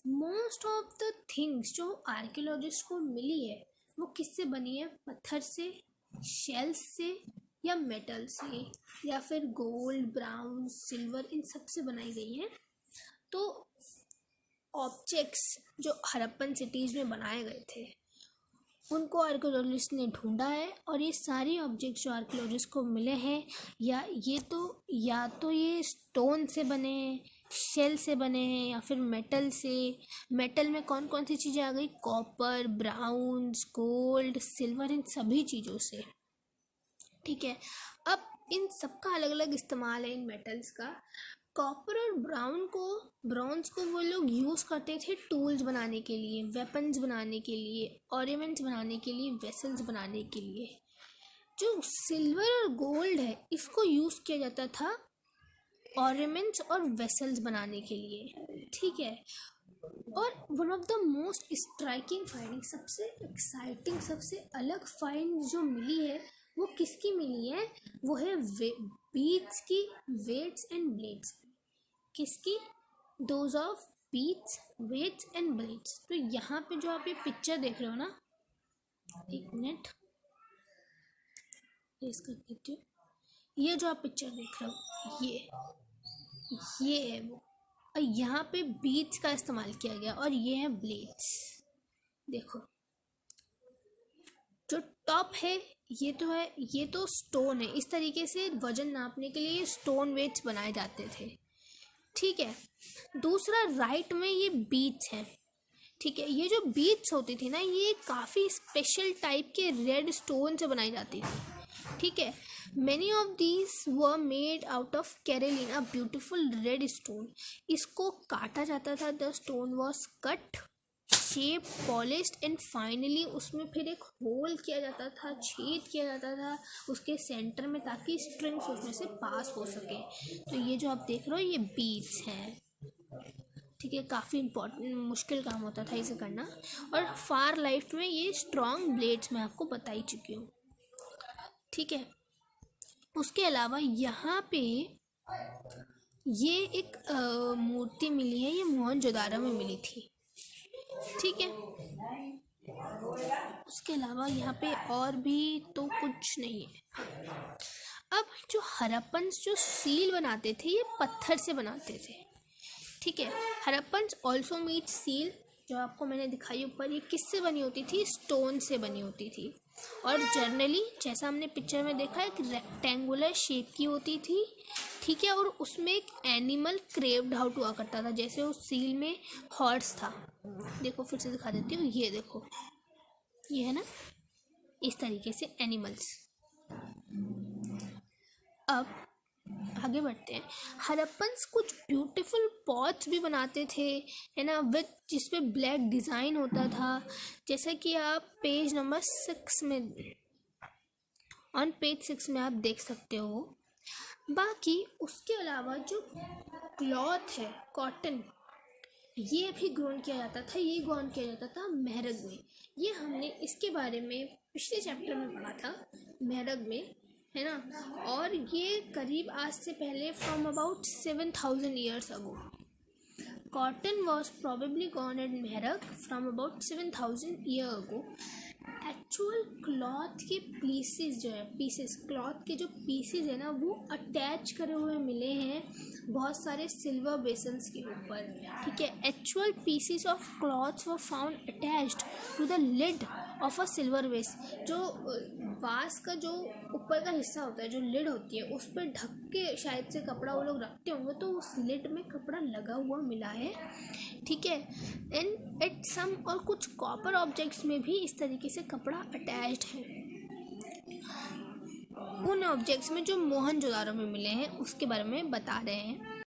मोस्ट ऑफ द थिंग्स जो आर्कियोलॉजिस्ट को मिली है वो किससे बनी है? पत्थर से, शेल्स से, या मेटल से, या फिर गोल्ड, ब्राउन, सिल्वर, इन सब से बनाई गई है. तो ऑब्जेक्ट्स जो हरप्पन सिटीज़ में बनाए गए थे उनको आर्कियोलॉजिस्ट ने ढूंढा है, और ये सारी ऑब्जेक्ट्स जो आर्कियोलॉजिस्ट को मिले हैं या तो ये स्टोन से बने हैं, शेल से बने हैं, या फिर मेटल से. मेटल में कौन कौन सी चीज़ें आ गई? कॉपर, ब्राउन्स, गोल्ड, सिल्वर, इन सभी चीज़ों से. ठीक है. अब इन सब का अलग अलग इस्तेमाल है इन मेटल्स का. कॉपर और ब्रॉन्ज को वो लोग यूज़ करते थे टूल्स बनाने के लिए, वेपन्स बनाने के लिए, ऑर्नामेंट्स बनाने के लिए, वेसल्स बनाने के लिए. जो सिल्वर और गोल्ड है इसको यूज़ किया जाता था ऑर्नामेंट्स और वेसल्स बनाने के लिए. ठीक है. और one of the most striking finding, सबसे एक्साइटिंग, सबसे अलग फाइंड जो मिली है वो किसकी मिली है? वो है बीड्स की, वेट्स एंड ब्लेड्स. किसकी? Those of beads, weights and blades. तो यहाँ पे जो आप ये पिक्चर देख रहे हो ना, एक मिनट इसका देती हूँ. ये जो आप पिक्चर देख रहे हो ये है वो, और यहाँ पे बीड्स का इस्तेमाल किया गया, और ये है ब्लेड्स. देखो जो टॉप है ये तो स्टोन है। इस तरीके से वजन नापने के लिए स्टोन वेट्स बनाए जाते थे, ठीक है। दूसरा राइट में ये बीट्स हैं, ठीक है। ये जो बीट्स होती थी ना, ये काफ़ी स्पेशल टाइप के रेड स्टोन से बनाई जाती थी, ठीक है। Many of these were made out of carnelian, a beautiful red stone. इसको काटा जाता था, the stone was cut, shape, polished and finally उसमें फिर एक होल किया जाता था, छेद किया जाता था उसके सेंटर में, ताकि स्ट्रिंग्स उसमें से पास हो सके। तो ये जो आप देख रहे हो ये बीट्स हैं, ठीक है। काफ़ी इम्पोर्टेंट मुश्किल काम होता था इसे करना। और फार लाइफ में ये स्ट्रॉन्ग ब्लेड्स मैं आपको बता ही चुकी हूँ, ठीक है। उसके अलावा यहाँ पे ये एक मूर्ति मिली है, ये मोहनजोदारो में मिली थी, ठीक है। उसके अलावा यहाँ पे और भी तो कुछ नहीं है। अब जो हड़प्पन्स जो सील बनाते थे ये पत्थर से बनाते थे, ठीक है। हड़प्पन्स ऑल्सो मेड सील, जो आपको मैंने दिखाई ऊपर, ये किससे बनी होती थी? स्टोन से बनी होती थी। और जनरली जैसा हमने पिक्चर में देखा एक रेक्टेंगुलर शेप की होती थी, ठीक है। और उसमें एक एनिमल क्रेव्ड आउट हुआ करता था, जैसे उस सील में हॉर्स था। देखो फिर से दिखा देती हूँ, ये देखो, ये है ना, इस तरीके से एनिमल्स। अब आगे बढ़ते हैं। हड़प्पन्स कुछ ब्यूटीफुल पॉट्स भी बनाते थे, है ना, विथ जिसपे ब्लैक डिज़ाइन होता था, जैसा कि आप पेज नंबर 6 में, ऑन पेज 6 में आप देख सकते हो। बाकी उसके अलावा जो क्लॉथ है, कॉटन, ये भी ग्रोन किया जाता था, ये ग्रोन किया जाता था मेहरग में। ये हमने इसके बारे में पिछले चैप्टर में पढ़ा था, मेहरग में, है ना। और ये करीब आज से पहले from about 7000 years ago, cotton was probably grown at Mehrgarh from about 7000 year ago. Actual cloth के पीसेस जो है, पीसेस, क्लॉथ के जो पीसेस है ना, वो अटैच करे हुए मिले हैं बहुत सारे सिल्वर बेसन्स के ऊपर, ठीक है। Actual pieces of cloths were found attached to the lid of a silver vase. जो वास का जो ऊपर का हिस्सा होता है, जो लिड होती है, उस पर ढक के शायद से कपड़ा वो लोग रखते होंगे, तो उस लिड में कपड़ा लगा हुआ मिला है, ठीक है। एंड एट सम, और कुछ कॉपर ऑब्जेक्ट्स में भी इस तरीके से कपड़ा अटैच्ड है। उन ऑब्जेक्ट्स में जो मोहनजोदारो में मिले हैं उसके बारे में बता रहे हैं।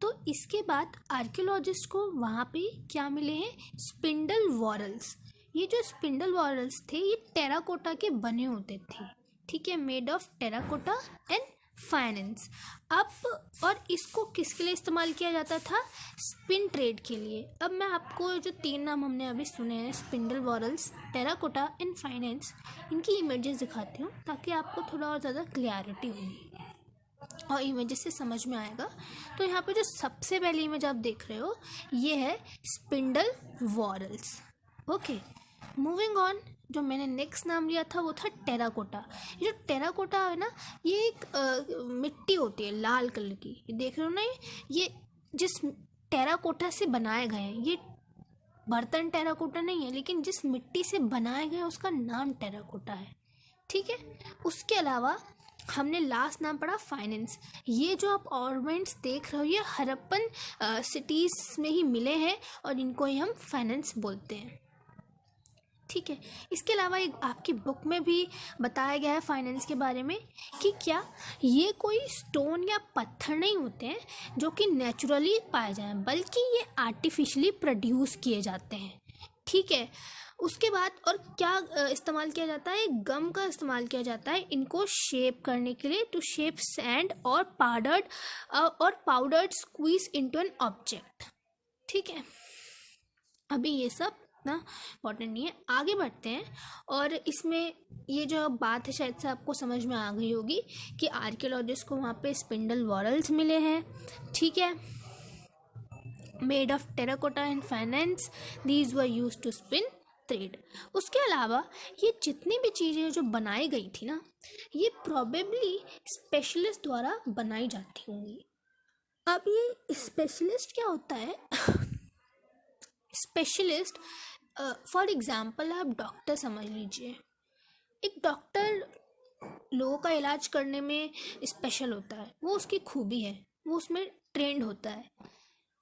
तो इसके बाद आर्कियोलॉजिस्ट को वहाँ पे क्या मिले हैं? स्पिंडल वॉरल्स। ये जो स्पिंडल वॉरल्स थे ये टेराकोटा के बने होते थे, ठीक है, made of terracotta and finance. अब और इसको किसके लिए इस्तेमाल किया जाता था? स्पिन ट्रेड के लिए। अब मैं आपको जो 3 नाम हमने अभी सुने हैं, स्पिंडल वॉरल्स, टेराकोटा एंड फाइनेंस, इनकी इमेजेस दिखाती हूँ ताकि आपको थोड़ा और ज़्यादा क्लियरिटी होगी और इमेजेस से समझ में आएगा। तो यहाँ पे जो सबसे पहली इमेज आप देख रहे हो ये है स्पिंडल वॉरल्स, ओके। मूविंग ऑन, जो मैंने नेक्स्ट नाम लिया था वो था टेराकोटा। ये जो टेराकोटा है ना, ये एक मिट्टी होती है लाल कलर की, ये देख रहे हो ना, ये जिस टेराकोटा से बनाए गए हैं, ये बर्तन टेराकोटा नहीं है, लेकिन जिस मिट्टी से बनाए गए उसका नाम टेराकोटा है, ठीक है। उसके अलावा हमने लास्ट नाम पढ़ा फाइनेंस। ये जो आप ऑर्नामेंट्स देख रहे हो ये हड़प्पन सिटीज़ में ही मिले हैं और इनको ही हम फाइनेंस बोलते हैं, ठीक है। इसके अलावा एक आपकी बुक में भी बताया गया है फाइनेंस के बारे में कि क्या ये कोई स्टोन या पत्थर नहीं होते हैं जो कि नेचुरली पाए जाएं, बल्कि ये आर्टिफिशियली प्रोड्यूस किए जाते हैं, ठीक है। उसके बाद और क्या इस्तेमाल किया जाता है? गम का इस्तेमाल किया जाता है इनको शेप करने के लिए, टू शेप सैंड और powdered squeeze into an object, ठीक है। अभी ये सब इतना इम्पॉर्टेंट नहीं है, आगे बढ़ते हैं। और इसमें ये जो बात है शायद से आपको समझ में आ गई होगी कि आर्कियोलॉजिस्ट को वहाँ पे स्पिंडल वॉरल्स मिले हैं, ठीक है, made of terracotta and faience, these were used to spin thread. उसके अलावा ये जितनी भी चीज़ें जो बनाई गई थी ना, ये प्रॉबेबली स्पेशलिस्ट द्वारा बनाई जाती होंगी। अब ये स्पेशलिस्ट क्या होता है? स्पेशलिस्ट, फॉर एग्जाम्पल आप डॉक्टर समझ लीजिए, एक डॉक्टर लोगों का इलाज करने में स्पेशल होता है, वो उसकी खूबी है, वो उसमें ट्रेंड होता है।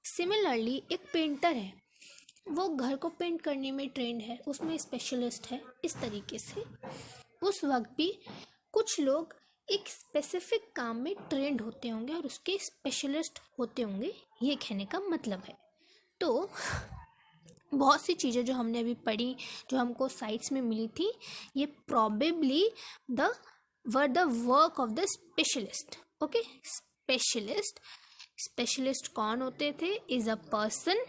सिमिलरली एक पेंटर है, वो घर को पेंट करने में ट्रेंड है, उसमें स्पेशलिस्ट है। इस तरीके से उस वक्त भी कुछ लोग एक स्पेसिफिक काम में ट्रेंड होते होंगे और उसके स्पेशलिस्ट होते होंगे, ये कहने का मतलब है। तो बहुत सी चीज़ें जो हमने अभी पढ़ी, जो हमको साइट्स में मिली थी, ये probably the work of the specialist. Okay, specialist कौन होते थे? Is a person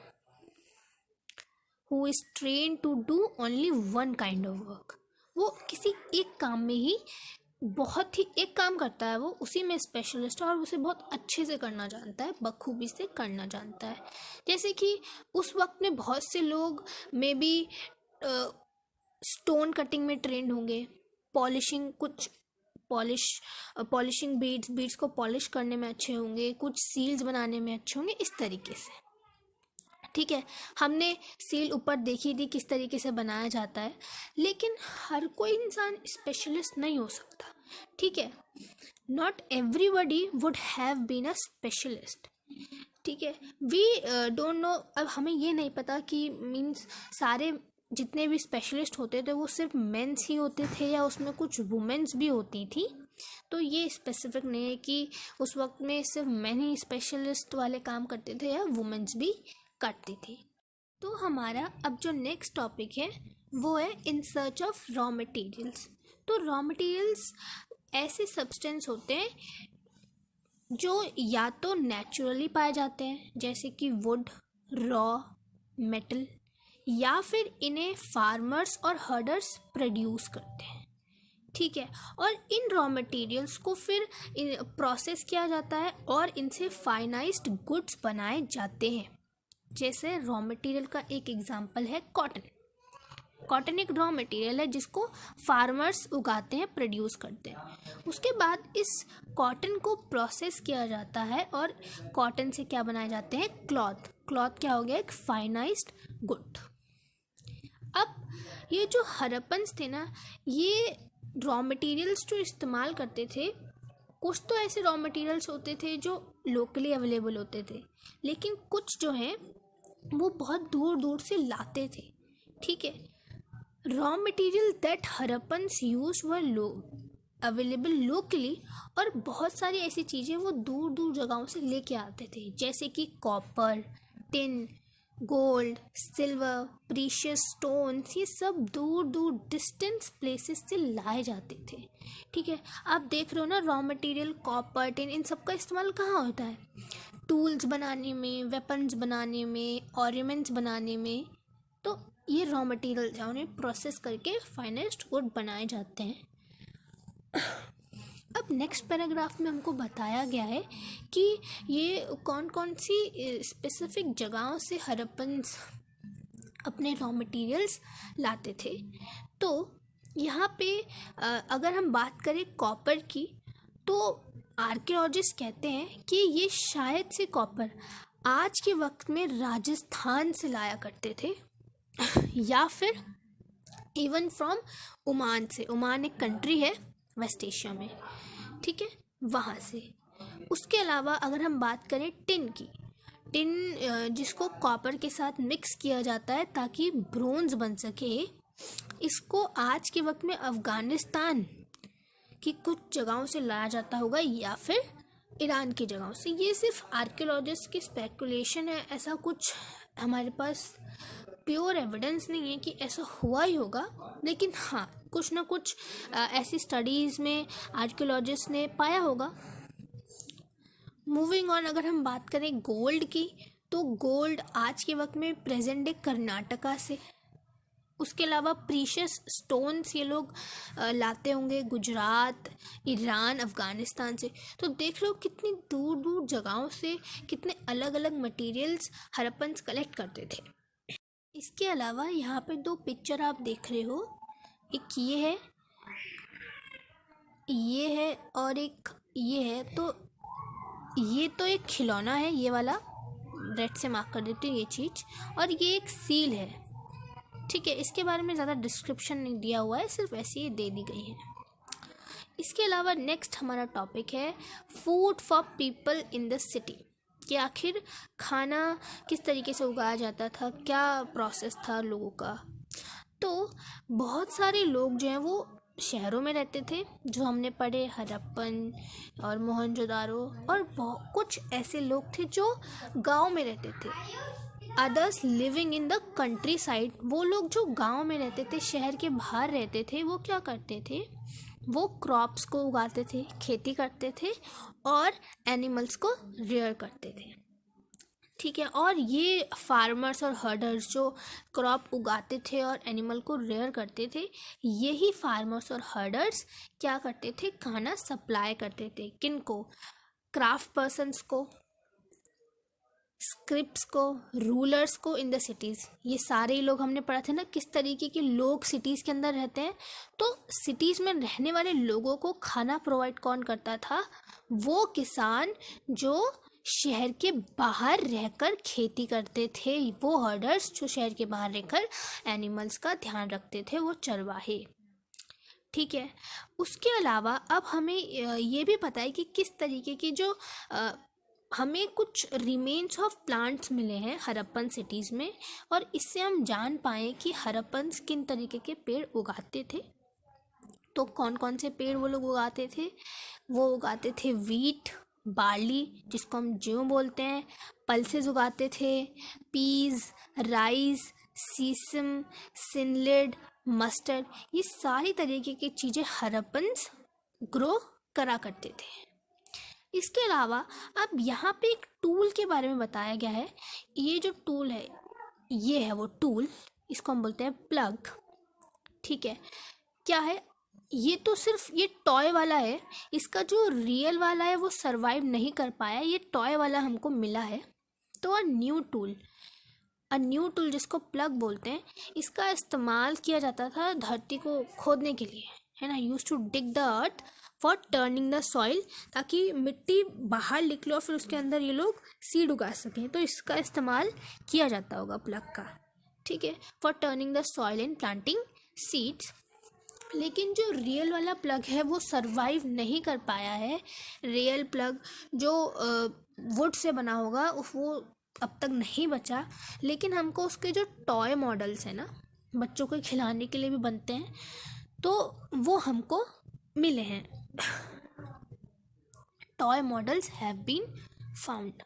who is train to do only one kind of work. वो किसी एक काम में ही बहुत ही एक काम करता है, वो उसी में स्पेशलिस्ट है और उसे बहुत अच्छे से करना जानता है, बखूबी से करना जानता है। जैसे कि उस वक्त में बहुत से लोग मे बी स्टोन कटिंग में ट्रेंड होंगे, पॉलिशिंग पॉलिशिंग बीड्स को पॉलिश करने में अच्छे होंगे, कुछ सील्स बनाने में अच्छे होंगे, इस तरीके से। ठीक है, हमने सील ऊपर देखी थी किस तरीके से बनाया जाता है, लेकिन हर कोई इंसान स्पेशलिस्ट नहीं हो सकता। ठीक है, not everybody would have been a specialist. ठीक है, वी डोंट नो। अब हमें ये नहीं पता कि मीन्स सारे जितने भी स्पेशलिस्ट होते थे वो सिर्फ मेंस ही होते थे या उसमें कुछ वुमेन्स भी होती थी। तो ये स्पेसिफिक नहीं है कि उस वक्त में सिर्फ मेन ही स्पेशलिस्ट वाले काम करते थे या वुमेन्स भी करती थी। तो हमारा अब जो नेक्स्ट टॉपिक है वो है in search of raw materials. तो रॉ मटेरियल्स ऐसे सब्सटेंस होते हैं जो या तो नेचुरली पाए जाते हैं, जैसे कि वुड, रॉ मेटल, या फिर इन्हें फार्मर्स और हर्डर्स प्रोड्यूस करते हैं। ठीक है, और इन रॉ मटेरियल्स को फिर प्रोसेस किया जाता है और इनसे फाइनाइज्ड गुड्स बनाए जाते हैं। जैसे रॉ मटेरियल का एक एग्जांपल है कॉटन। कॉटन एक रॉ मटेरियल है जिसको फार्मर्स उगाते हैं, प्रोड्यूस करते हैं। उसके बाद इस कॉटन को प्रोसेस किया जाता है और कॉटन से क्या बनाए जाते हैं? क्लॉथ। क्लॉथ क्या हो गया? एक फाइनाइज्ड गुड। अब ये जो हड़प्पन्स थे ना, ये रॉ मटेरियल्स जो इस्तेमाल करते थे, कुछ तो ऐसे रॉ मटेरियल्स होते थे जो लोकली अवेलेबल होते थे, लेकिन कुछ जो हैं वो बहुत दूर दूर से लाते थे। ठीक है, raw material that Harappans use were available locally, और बहुत सारी ऐसी चीज़ें वो दूर दूर जगहों से लेके आते थे, जैसे कि copper, tin, gold, silver, precious stones, ये सब दूर दूर डिस्टेंस प्लेसेस से लाए जाते थे। ठीक है, आप देख रहे हो ना, रॉ मटेरियल कॉपर, टिन, इन सब का इस्तेमाल कहाँ होता है? टूल्स बनाने में, वेपन्स बनाने में, ऑर्नामेंट्स बनाने में। तो ये रॉ मटेरियल है, उन्हें प्रोसेस करके फाइनाइज्ड गुड बनाए जाते हैं। अब नेक्स्ट पैराग्राफ में हमको बताया गया है कि ये कौन कौन सी स्पेसिफिक जगहों से हड़प्पन्स अपने रॉ मटेरियल्स लाते थे। तो यहाँ पे अगर हम बात करें कॉपर की, तो आर्कियोलॉजिस्ट कहते हैं कि ये शायद से कॉपर आज के वक्त में राजस्थान से लाया करते थे या फिर इवन फ्रॉम ओमान से। ओमान एक कंट्री है वेस्ट एशिया में, ठीक है, वहाँ से। उसके अलावा अगर हम बात करें टिन की, टिन जिसको कॉपर के साथ मिक्स किया जाता है ताकि ब्रोंज बन सके, इसको आज के वक्त में अफ़गानिस्तान की कुछ जगहों से लाया जाता होगा या फिर ईरान की जगहों से। ये सिर्फ आर्कियोलॉजिस्ट की स्पेकुलेशन है, ऐसा कुछ हमारे पास प्योर एविडेंस नहीं है कि ऐसा हुआ ही होगा, लेकिन हाँ कुछ ना कुछ ऐसी स्टडीज़ में आर्कियोलॉजिस्ट ने पाया होगा। मूविंग ऑन, अगर हम बात करें गोल्ड की, तो गोल्ड आज के वक्त में प्रेजेंट डे कर्नाटका से। उसके अलावा प्रीशियस स्टोन्स ये लोग लाते होंगे गुजरात, ईरान, अफ़गानिस्तान से। तो देख रहे हो कितनी दूर दूर जगहों से कितने अलग अलग मटेरियल्स हड़प्पन्स कलेक्ट करते थे। इसके अलावा यहाँ पे दो पिक्चर आप देख रहे हो, एक ये है और एक ये है। तो ये तो एक खिलौना है, ये वाला रेड से मार्क कर देती हूँ ये चीज़, और ये एक सील है। ठीक है, इसके बारे में ज़्यादा डिस्क्रिप्शन नहीं दिया हुआ है, सिर्फ ऐसे ही दे दी गई है। इसके अलावा नेक्स्ट हमारा टॉपिक है food for people in the city, कि आखिर खाना किस तरीके से उगाया जाता था, क्या प्रोसेस था लोगों का। तो बहुत सारे लोग जो हैं वो शहरों में रहते थे, जो हमने पढ़े हड़प्पन और मोहनजोदारो, और कुछ ऐसे लोग थे जो गांव में रहते थे। Others living in the country side, वो लोग जो गांव में रहते थे, शहर के बाहर रहते थे, वो क्या करते थे, वो क्रॉप्स को उगाते थे, खेती करते थे और एनिमल्स को रेयर करते थे। ठीक है, और ये फार्मर्स और हर्डर्स जो क्रॉप उगाते थे और एनिमल को रेयर करते थे, यही फार्मर्स और हर्डर्स क्या करते थे, खाना सप्लाई करते थे। किनको? क्राफ्ट पर्सन्स को, स्क्रिप्ट्स को, रूलर्स को इन द सिटीज़। ये सारे लोग हमने पढ़ा था ना किस तरीके के लोग सिटीज़ के अंदर रहते हैं। तो सिटीज़ में रहने वाले लोगों को खाना प्रोवाइड कौन करता था? वो किसान जो शहर के बाहर रहकर खेती करते थे, वो हर्डर्स जो शहर के बाहर रहकर एनिमल्स का ध्यान रखते थे, वो चरवाहे। ठीक है, उसके अलावा अब हमें ये भी पता है कि किस तरीके की जो हमें कुछ रिमेन्स ऑफ प्लांट्स मिले हैं हड़प्पन सिटीज़ में, और इससे हम जान पाए कि हड़प्पन्स किन तरीके के पेड़ उगाते थे। तो कौन कौन से पेड़ वो लोग उगाते थे? वो उगाते थे वीट, बार्ली जिसको हम ज्यों बोलते हैं, पल्सेस उगाते थे, पीज, राइस, सीसम, सिनलेड, मस्टर्ड, ये सारी तरीके की चीज़ें हड़प्पन्स ग्रो करा करते थे। इसके अलावा अब यहाँ पे एक टूल के बारे में बताया गया है। ये जो टूल है, ये है वो टूल, इसको हम बोलते हैं प्लग। ठीक है, क्या है ये? तो सिर्फ ये टॉय वाला है, इसका जो रियल वाला है वो सरवाइव नहीं कर पाया, ये टॉय वाला हमको मिला है। तो अ न्यू टूल जिसको प्लग बोलते हैं, इसका इस्तेमाल किया जाता था धरती को खोदने के लिए, है ना। Use to dig the earth for turning the soil, ताकि मिट्टी बाहर निकले और फिर उसके अंदर ये लोग सीड उगा सकें। तो इसका इस्तेमाल किया जाता होगा प्लग का। ठीक है, for turning the soil and planting seeds. लेकिन जो रियल वाला प्लग है वो सरवाइव नहीं कर पाया है। रियल प्लग जो वुड से बना होगा वो अब तक नहीं बचा। लेकिन हमको उसके जो टॉय मॉडल्स हैं ना, बच्चों को खिलाने के लिए भी बनते हैं, तो वो हमको मिले हैं। Toy models have been found.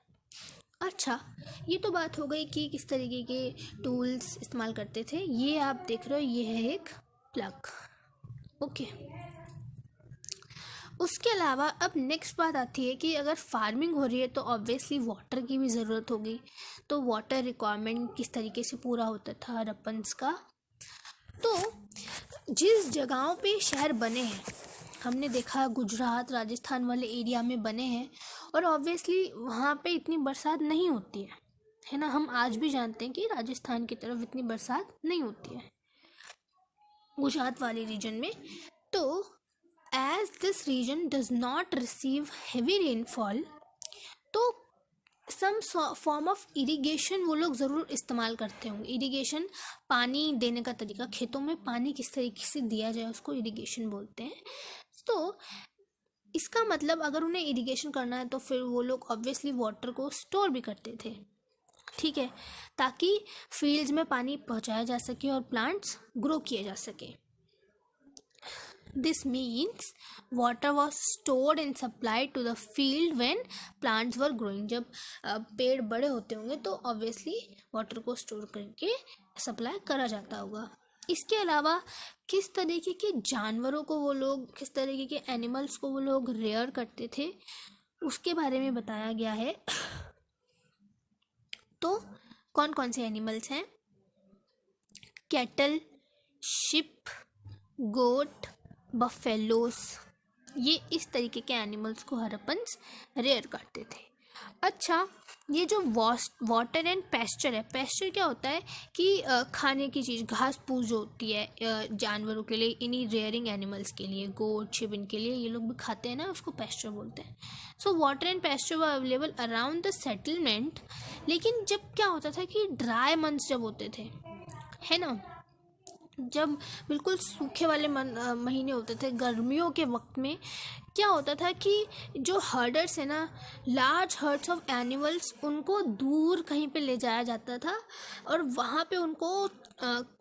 अच्छा, ये तो बात हो गई कि किस तरीके के टूल्स इस्तेमाल करते थे। ये आप देख रहे हो, ये है एक प्लग। ओके, उसके अलावा अब नेक्स्ट बात आती है कि अगर फार्मिंग हो रही है तो ऑब्वियसली वाटर की भी ज़रूरत होगी। तो वाटर रिक्वायरमेंट किस तरीके से पूरा होता था हड़प्पन्स का? तो जिस जगहों पे शहर बने हैं, हमने देखा गुजरात, राजस्थान वाले एरिया में बने हैं, और ऑब्वियसली वहाँ पे इतनी बरसात नहीं होती है ना। हम आज भी जानते हैं कि राजस्थान की तरफ इतनी बरसात नहीं होती है, गुजरात वाले रीजन में। तो as this region does not receive heavy rainfall, तो some form of irrigation वो लोग ज़रूर इस्तेमाल करते होंगे। इरिगेशन, पानी देने का तरीका, खेतों में पानी किस तरीके से दिया जाए उसको इरिगेशन बोलते हैं। तो इसका मतलब अगर उन्हें इरिगेशन करना है तो फिर वो लोग ऑब्वियसली वाटर को स्टोर भी करते थे। ठीक है, ताकि फील्ड्स में पानी पहुंचाया जा सके और प्लांट्स ग्रो किए जा सके। This means water was stored and supplied to the field when plants were growing. जब पेड़ बड़े होते होंगे तो ऑब्वियसली वाटर को स्टोर करके सप्लाई करा जाता होगा। इसके अलावा किस तरीके के जानवरों को वो लोग, किस तरीके के एनिमल्स को वो लोग रेयर करते थे, उसके बारे में बताया गया है। तो कौन कौन से एनिमल्स हैं? कैटल, शिप, गोट, बफेलोस, ये इस तरीके के एनिमल्स को हड़प्पन्स रेयर करते थे। अच्छा, ये जो वाटर एंड पेस्चर है, पेस्चर क्या होता है कि खाने की चीज़, घास फूस जो होती है जानवरों के लिए, इन्हीं रेयरिंग एनिमल्स के लिए, गोट, शिप, इनके लिए ये लोग भी खाते हैं ना, उसको पेस्चर बोलते हैं। So water and pasture were available around the settlement. लेकिन जब क्या होता था कि ड्राई मंथ्स जब होते थे, है ना, जब बिल्कुल सूखे वाले महीने होते थे, गर्मियों के वक्त में क्या होता था कि जो हर्डर्स है ना, लार्ज हर्ड्स ऑफ एनिमल्स, उनको दूर कहीं पे ले जाया जाता था और वहाँ पे उनको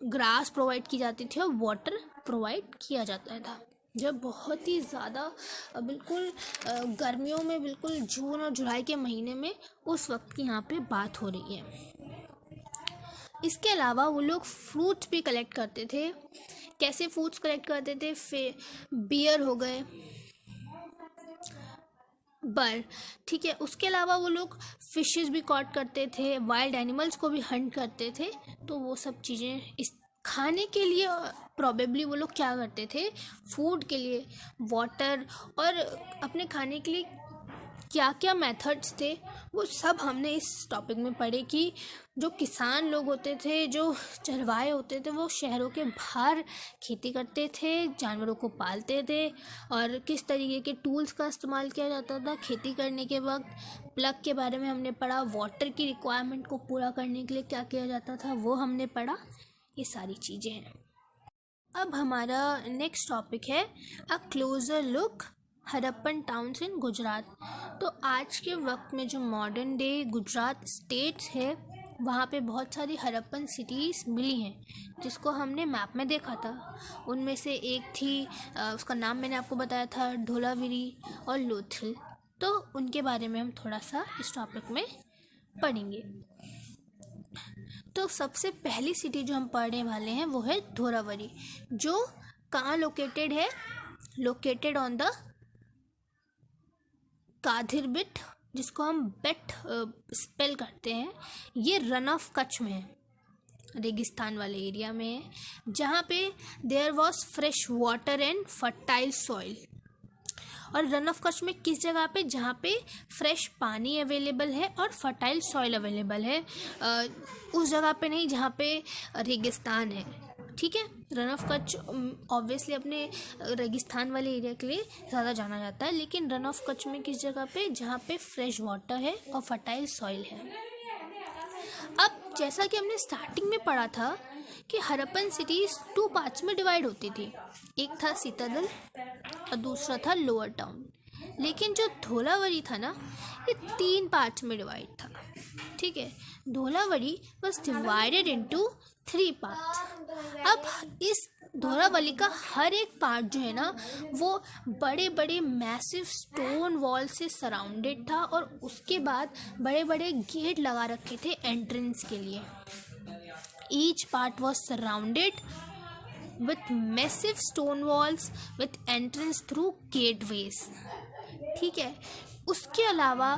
ग्रास प्रोवाइड की जाती थी और वाटर प्रोवाइड किया जाता था। जब बहुत ही ज़्यादा बिल्कुल गर्मियों में, बिल्कुल जून और जुलाई के महीने में, उस वक्त की यहाँ पे बात हो रही है। इसके अलावा वो लोग फ्रूट्स भी कलेक्ट करते थे। कैसे फ्रूट्स कलेक्ट करते थे? बियर हो गए, बर, ठीक है। उसके अलावा वो लोग फिशेस भी कॉट करते थे, वाइल्ड एनिमल्स को भी हंट करते थे। तो वो सब चीज़ें इस खाने के लिए प्रॉबेबली वो लोग क्या करते थे, फूड के लिए वाटर और अपने खाने के लिए क्या क्या मेथड्स थे, वो सब हमने इस टॉपिक में पढ़े कि जो किसान लोग होते थे, जो चरवाहे होते थे, वो शहरों के बाहर खेती करते थे, जानवरों को पालते थे और किस तरीके के टूल्स का इस्तेमाल किया जाता था खेती करने के वक्त। प्लग के बारे में हमने पढ़ा, वाटर की रिक्वायरमेंट को पूरा करने के लिए क्या किया जाता था वो हमने पढ़ा। ये सारी चीज़ें हैं। अब हमारा नेक्स्ट टॉपिक है a closer look Harappan towns in Gujarat. तो आज के वक्त में जो मॉडर्न डे गुजरात स्टेट्स है, वहाँ पे बहुत सारी हड़प्पन सिटीज़ मिली हैं जिसको हमने मैप में देखा था। उनमें से एक थी, उसका नाम मैंने आपको बताया था, धोलावीरी और लोथल। तो उनके बारे में हम थोड़ा सा इस टॉपिक में पढ़ेंगे। तो सबसे पहली सिटी जो हम पढ़ने वाले हैं वो है धोलावीरी, जो कहाँ लोकेटेड है? Located on the Khadir Bet, जिसको हम बेट स्पेल करते हैं। ये रन ऑफ कच्छ में है, रेगिस्तान वाले एरिया में है, जहाँ पे there was fresh water and fertile soil. और रन ऑफ कच्छ में किस जगह पे? जहाँ पे फ्रेश पानी अवेलेबल है और फर्टाइल सॉइल अवेलेबल है, उस जगह पे नहीं जहाँ पे रेगिस्तान है। ठीक है। रन ऑफ कच्छ ऑब्वियसली अपने रेगिस्तान वाले एरिया के लिए ज़्यादा जाना जाता है, लेकिन रन ऑफ कच्छ में किस जगह पे? जहाँ पे फ्रेश वाटर है और फर्टाइल सॉइल है। अब जैसा कि हमने स्टार्टिंग में पढ़ा था कि हड़प्पन सिटीज़ 2 पार्ट्स में डिवाइड होती थी, एक था सिटाडेल और दूसरा था लोअर टाउन। लेकिन जो धोलावीरी था ना, ये 3 पार्ट्स में डिवाइड था। ठीक है। धोलावीरी वॉज डिवाइडेड इनटू 3 पार्ट्स। अब इस धोलावीरी का हर एक पार्ट जो है ना, वो बड़े बड़े मैसिव स्टोन वॉल से सराउंडेड था और उसके बाद बड़े बड़े गेट लगा रखे थे एंट्रेंस के लिए। Each part was surrounded with massive stone walls with entrance through gateways। ठीक है। उसके अलावा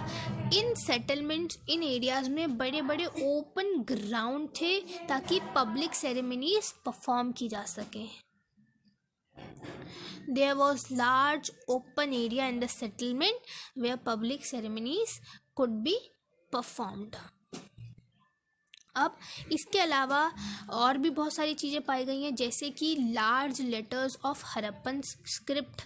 इन सेटलमेंट्स, इन एरियाज़ में बड़े बड़े ओपन ग्राउंड थे ताकि पब्लिक सेरेमनीज परफॉर्म की जा सके। There was large open area in the settlement where public ceremonies could be performed। अब इसके अलावा और भी बहुत सारी चीज़ें पाई गई हैं, जैसे कि large letters of Harappan script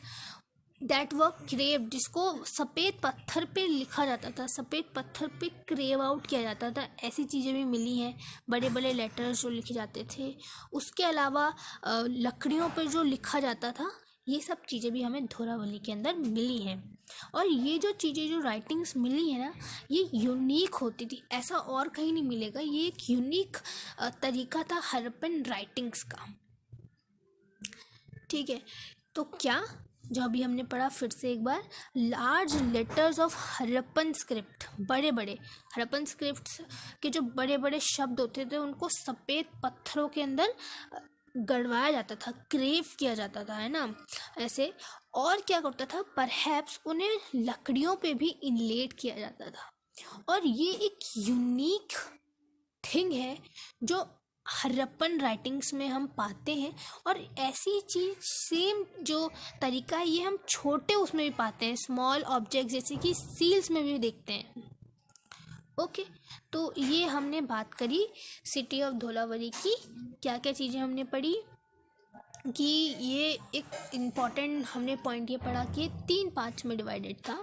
that were craved, जिसको सफ़ेद पत्थर पे लिखा जाता था, सफ़ेद पत्थर पे क्रेव आउट किया जाता था। ऐसी चीज़ें भी मिली हैं, बड़े बड़े लेटर्स जो लिखे जाते थे। उसके अलावा लकड़ियों पर जो लिखा जाता था, ये सब चीज़ें भी हमें धोलावीरी के अंदर मिली हैं। और ये जो चीज़ें, जो राइटिंग्स मिली है ना, ये यूनिक होती थी, ऐसा और कहीं नहीं मिलेगा। ये एक यूनिक तरीका था हड़प्पन राइटिंग्स का। ठीक है। तो क्या जो अभी हमने पढ़ा, फिर से एक बार, large letters of Harappan script, बड़े बड़े हड़प्पन स्क्रिप्ट्स के जो बड़े बड़े शब्द होते थे, उनको सफ़ेद पत्थरों के अंदर गड़वाया जाता था, क्रेव किया जाता था, है ना, ऐसे। और क्या करता था, परहैप्स उन्हें लकड़ियों पे भी इनलेट किया जाता था। और ये एक यूनिक थिंग है जो हड़प्पन राइटिंग्स में हम पाते हैं। और ऐसी चीज़, सेम जो तरीका है, ये हम छोटे उसमें भी पाते हैं, स्मॉल ऑब्जेक्ट जैसे कि सील्स में भी देखते हैं। ओके। तो ये हमने बात करी सिटी ऑफ धोलावीरी की। क्या क्या चीज़ें हमने पढ़ी कि ये एक इम्पॉर्टेंट हमने पॉइंट ये पढ़ा कि 3 पार्ट्स में डिवाइडेड था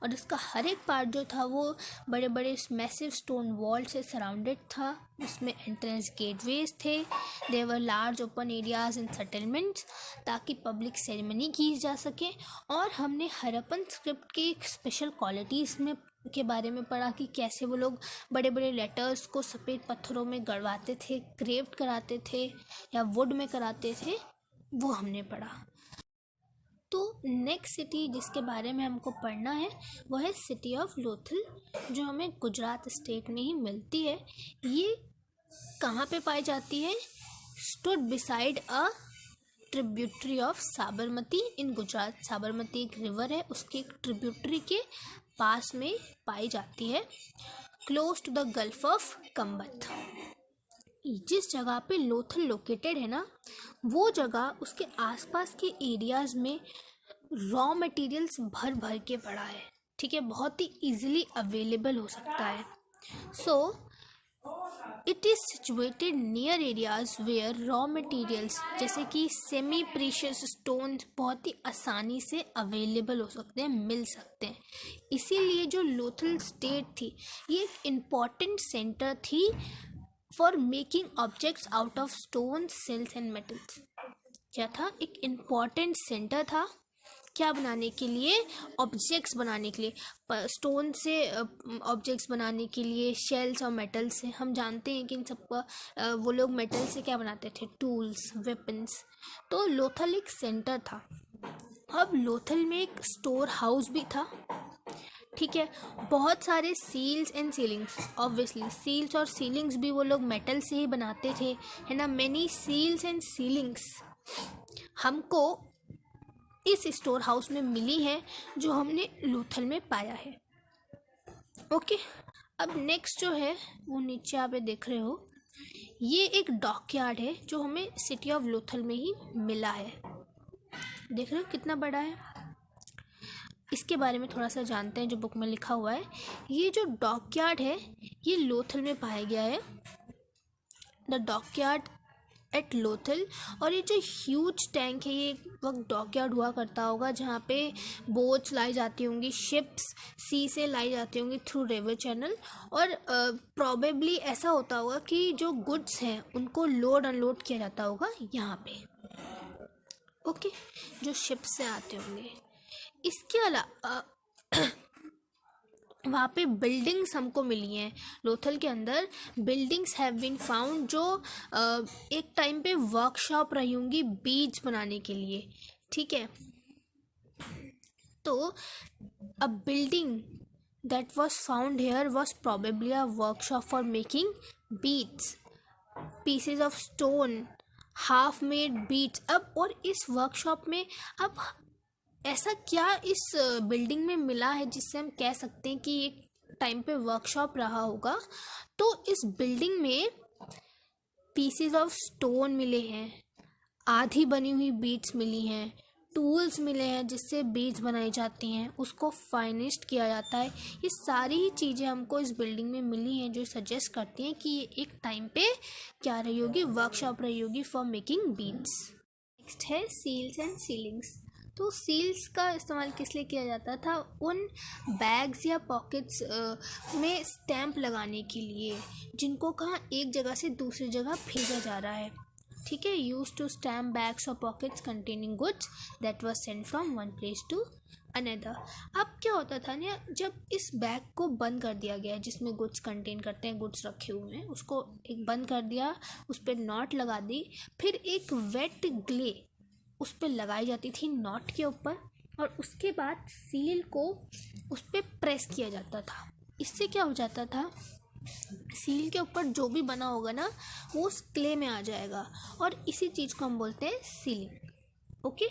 और इसका हर एक पार्ट जो था वो बड़े बड़े मैसिव स्टोन वॉल से सराउंडेड था। उसमें एंट्रेंस गेटवेज थे। There were large open areas in settlements, ताकि पब्लिक सेरेमनी की जा सके। और हमने हरप्पन स्क्रिप्ट की एक स्पेशल क्वालिटीज़ में के बारे में पढ़ा कि कैसे वो लोग बड़े बड़े लेटर्स को सफ़ेद पत्थरों में गड़वाते थे, क्रेफ्ट कराते थे या वुड में कराते थे, वो हमने पढ़ा। तो नेक्स्ट सिटी जिसके बारे में हमको पढ़ना है वो है सिटी ऑफ लोथल, जो हमें गुजरात स्टेट में ही मिलती है। ये कहाँ पे पाई जाती है? Stood beside a tributary of Sabarmati in Gujarat. Sabarmati एक रिवर है, उसके एक ट्रिब्यूटरी के पास में पाई जाती है, close to the gulf of Khambhat. जिस जगह पे लोथल लोकेटेड है ना, वो जगह उसके आसपास के एरियाज़ में रॉ मटेरियल्स भर भर के पड़ा है। ठीक है, बहुत ही इजीली अवेलेबल हो सकता है। So it is situated near areas where raw materials जैसे कि सेमी प्रीशियस स्टोन्स बहुत ही आसानी से अवेलेबल हो सकते हैं, मिल सकते हैं। इसीलिए जो लोथल स्टेट थी ये एक इम्पॉर्टेंट सेंटर थी for making objects out of stone, shells and metals. क्या था? एक इम्पॉर्टेंट सेंटर था। क्या बनाने के लिए? ऑब्जेक्ट्स बनाने के लिए, स्टोन से ऑब्जेक्ट्स बनाने के लिए, शेल्स और मेटल से। हम जानते हैं कि इन सब वो लोग मेटल से क्या बनाते थे? Tools, weapons. तो लोथल एक सेंटर था। अब लोथल में एक स्टोर हाउस भी था। ठीक है, बहुत सारे seals and sealings, obviously seals और सीलिंग्स भी वो लोग मेटल से ही बनाते थे, है ना। मैनी सील्स एंड सीलिंग्स हमको इस स्टोर हाउस में मिली है जो हमने लोथल में पाया है। ओके, अब नेक्स्ट जो है वो नीचे आप देख रहे हो, ये एक डॉकयार्ड है जो हमें सिटी ऑफ लोथल में ही मिला है। देख रहे हो कितना बड़ा है। इसके बारे में थोड़ा सा जानते हैं जो बुक में लिखा हुआ है। ये जो डॉकयार्ड है ये लोथल में पाया गया है, द डॉकयार्ड एट लोथल। और ये जो ह्यूज टैंक है, ये एक वक्त डॉकयार्ड हुआ करता होगा जहाँ पे बोट्स लाई जाती होंगी, शिप्स सी से लाई जाती होंगी थ्रू रिवर चैनल। और प्रॉबेबली ऐसा होता होगा कि जो गुड्स हैं उनको लोड अनलोड किया जाता होगा यहाँ पे। ओके, जो शिप्स से आते होंगे। इसके अलावा वहाँ पे बिल्डिंग्स हमको मिली हैं। लोथल के अंदर बिल्डिंग्स हैव बीन फाउंड जो एक टाइम पे वर्कशॉप रही होंगी बीड्स बनाने के लिए। ठीक है, तो a building that was found here was probably a workshop for making beads, pieces of stone, half made beads. अब और इस वर्कशॉप में अब ऐसा क्या इस बिल्डिंग में मिला है जिससे हम कह सकते हैं कि एक टाइम पे वर्कशॉप रहा होगा? तो इस बिल्डिंग में पीसेस ऑफ स्टोन मिले हैं, आधी बनी हुई बीड्स मिली हैं, टूल्स मिले हैं जिससे बीड्स बनाई जाती हैं, उसको फाइनिश्ड किया जाता है। ये सारी ही चीज़ें हमको इस बिल्डिंग में मिली हैं जो सजेस्ट करती हैं कि ये एक टाइम पे क्या रही होगी? वर्कशॉप रही होगी फॉर मेकिंग बीड्स। नेक्स्ट है सील्स एंड सीलिंग्स। तो सील्स का इस्तेमाल किस लिए किया जाता था? उन बैग्स या पॉकेट्स में स्टैंप लगाने के लिए जिनको कहाँ एक जगह से दूसरी जगह भेजा जा रहा है। ठीक है, यूज टू स्टैम्प बैग्स और pockets containing goods that was sent from one place to another. अब क्या होता था ना, जब इस बैग को बंद कर दिया गया जिसमें गुड्स कंटेन करते हैं, गुड्स रखे हुए हैं, उसको एक बंद कर दिया, उस पर नॉट लगा दी, फिर एक वेट ग्ले उस पर लगाई जाती थी नॉट के ऊपर, और उसके बाद सील को उस पर प्रेस किया जाता था। इससे क्या हो जाता था? सील के ऊपर जो भी बना होगा ना वो उस क्ले में आ जाएगा, और इसी चीज़ को हम बोलते हैं सीलिंग। ओके,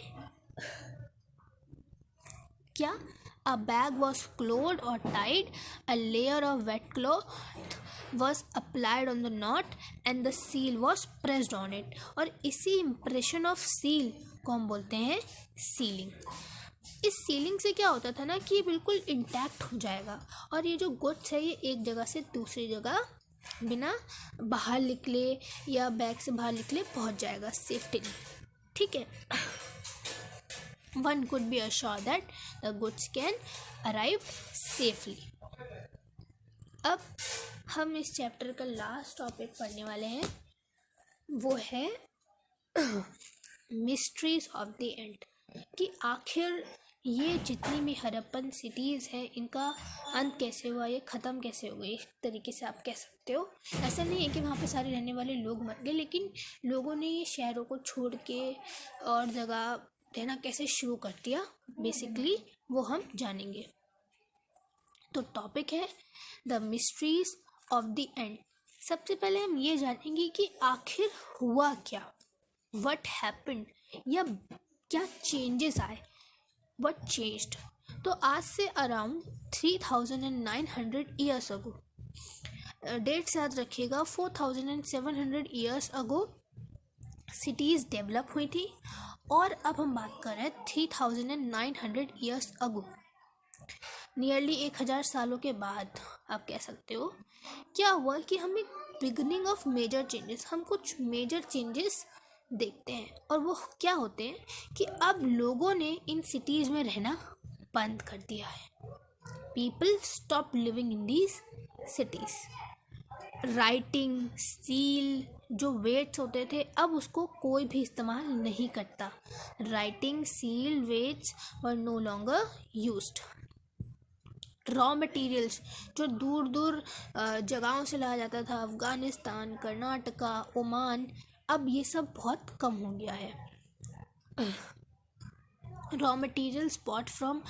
क्या? अ बैग वॉज क्लोज्ड और tied, a layer of wet cloth was applied on the knot and the seal was pressed on it। और इसी impression of seal को हम बोलते हैं सीलिंग। इस सीलिंग से क्या होता था ना कि ये बिल्कुल इंटैक्ट हो जाएगा, और ये जो गुड्स है ये एक जगह से दूसरी जगह बिना बाहर निकले या बैग से बाहर निकले पहुंच जाएगा सेफ्टी। ठीक है, one could be assured that the goods can arrive safely. अब हम इस चैप्टर का लास्ट टॉपिक पढ़ने वाले हैं, वो है मिस्ट्रीज ऑफ द एंड, कि आखिर ये जितनी भी हड़प्पन सिटीज़ हैं इनका अंत कैसे हुआ, ये ख़त्म कैसे हो गई, एक तरीके से आप कह सकते हो। ऐसा नहीं है कि वहाँ पे सारे रहने वाले लोग मर गए, लेकिन लोगों ने ये शहरों को छोड़ के और जगह रहना कैसे शुरू कर दिया, बेसिकली वो हम जानेंगे। तो टॉपिक है the mysteries of the end. सबसे पहले हम ये जानेंगे कि आखिर हुआ क्या, व्हाट हैपेंड, या क्या चेंजेस आए, व्हाट चेंज्ड। तो आज से अराउंड 3900 ईयर्स अगो, डेट्स याद रखिएगा, 4700 ईयर्स अगो सिटीज़ डेवलप हुई थी, और अब हम बात कर रहे हैं 3900 ईयर्स अगो, नियरली 1000 सालों के बाद आप कह सकते हो। क्या हुआ कि हम एक बिगनिंग ऑफ मेजर चेंजेस, हम कुछ मेजर चेंजेस देखते हैं, और वो क्या होते हैं कि अब लोगों ने इन सिटीज़ में रहना बंद कर दिया है। People stop living in these cities. Writing, seal, जो वेट्स होते थे, अब उसको कोई भी इस्तेमाल नहीं करता। Writing, seal, weights were no longer used. Raw materials जो दूर दूर जगहों से लाया जाता था, अफ़गानिस्तान, कर्नाटका, ओमान, अब ये सब बहुत कम हो गया है। Raw materials bought from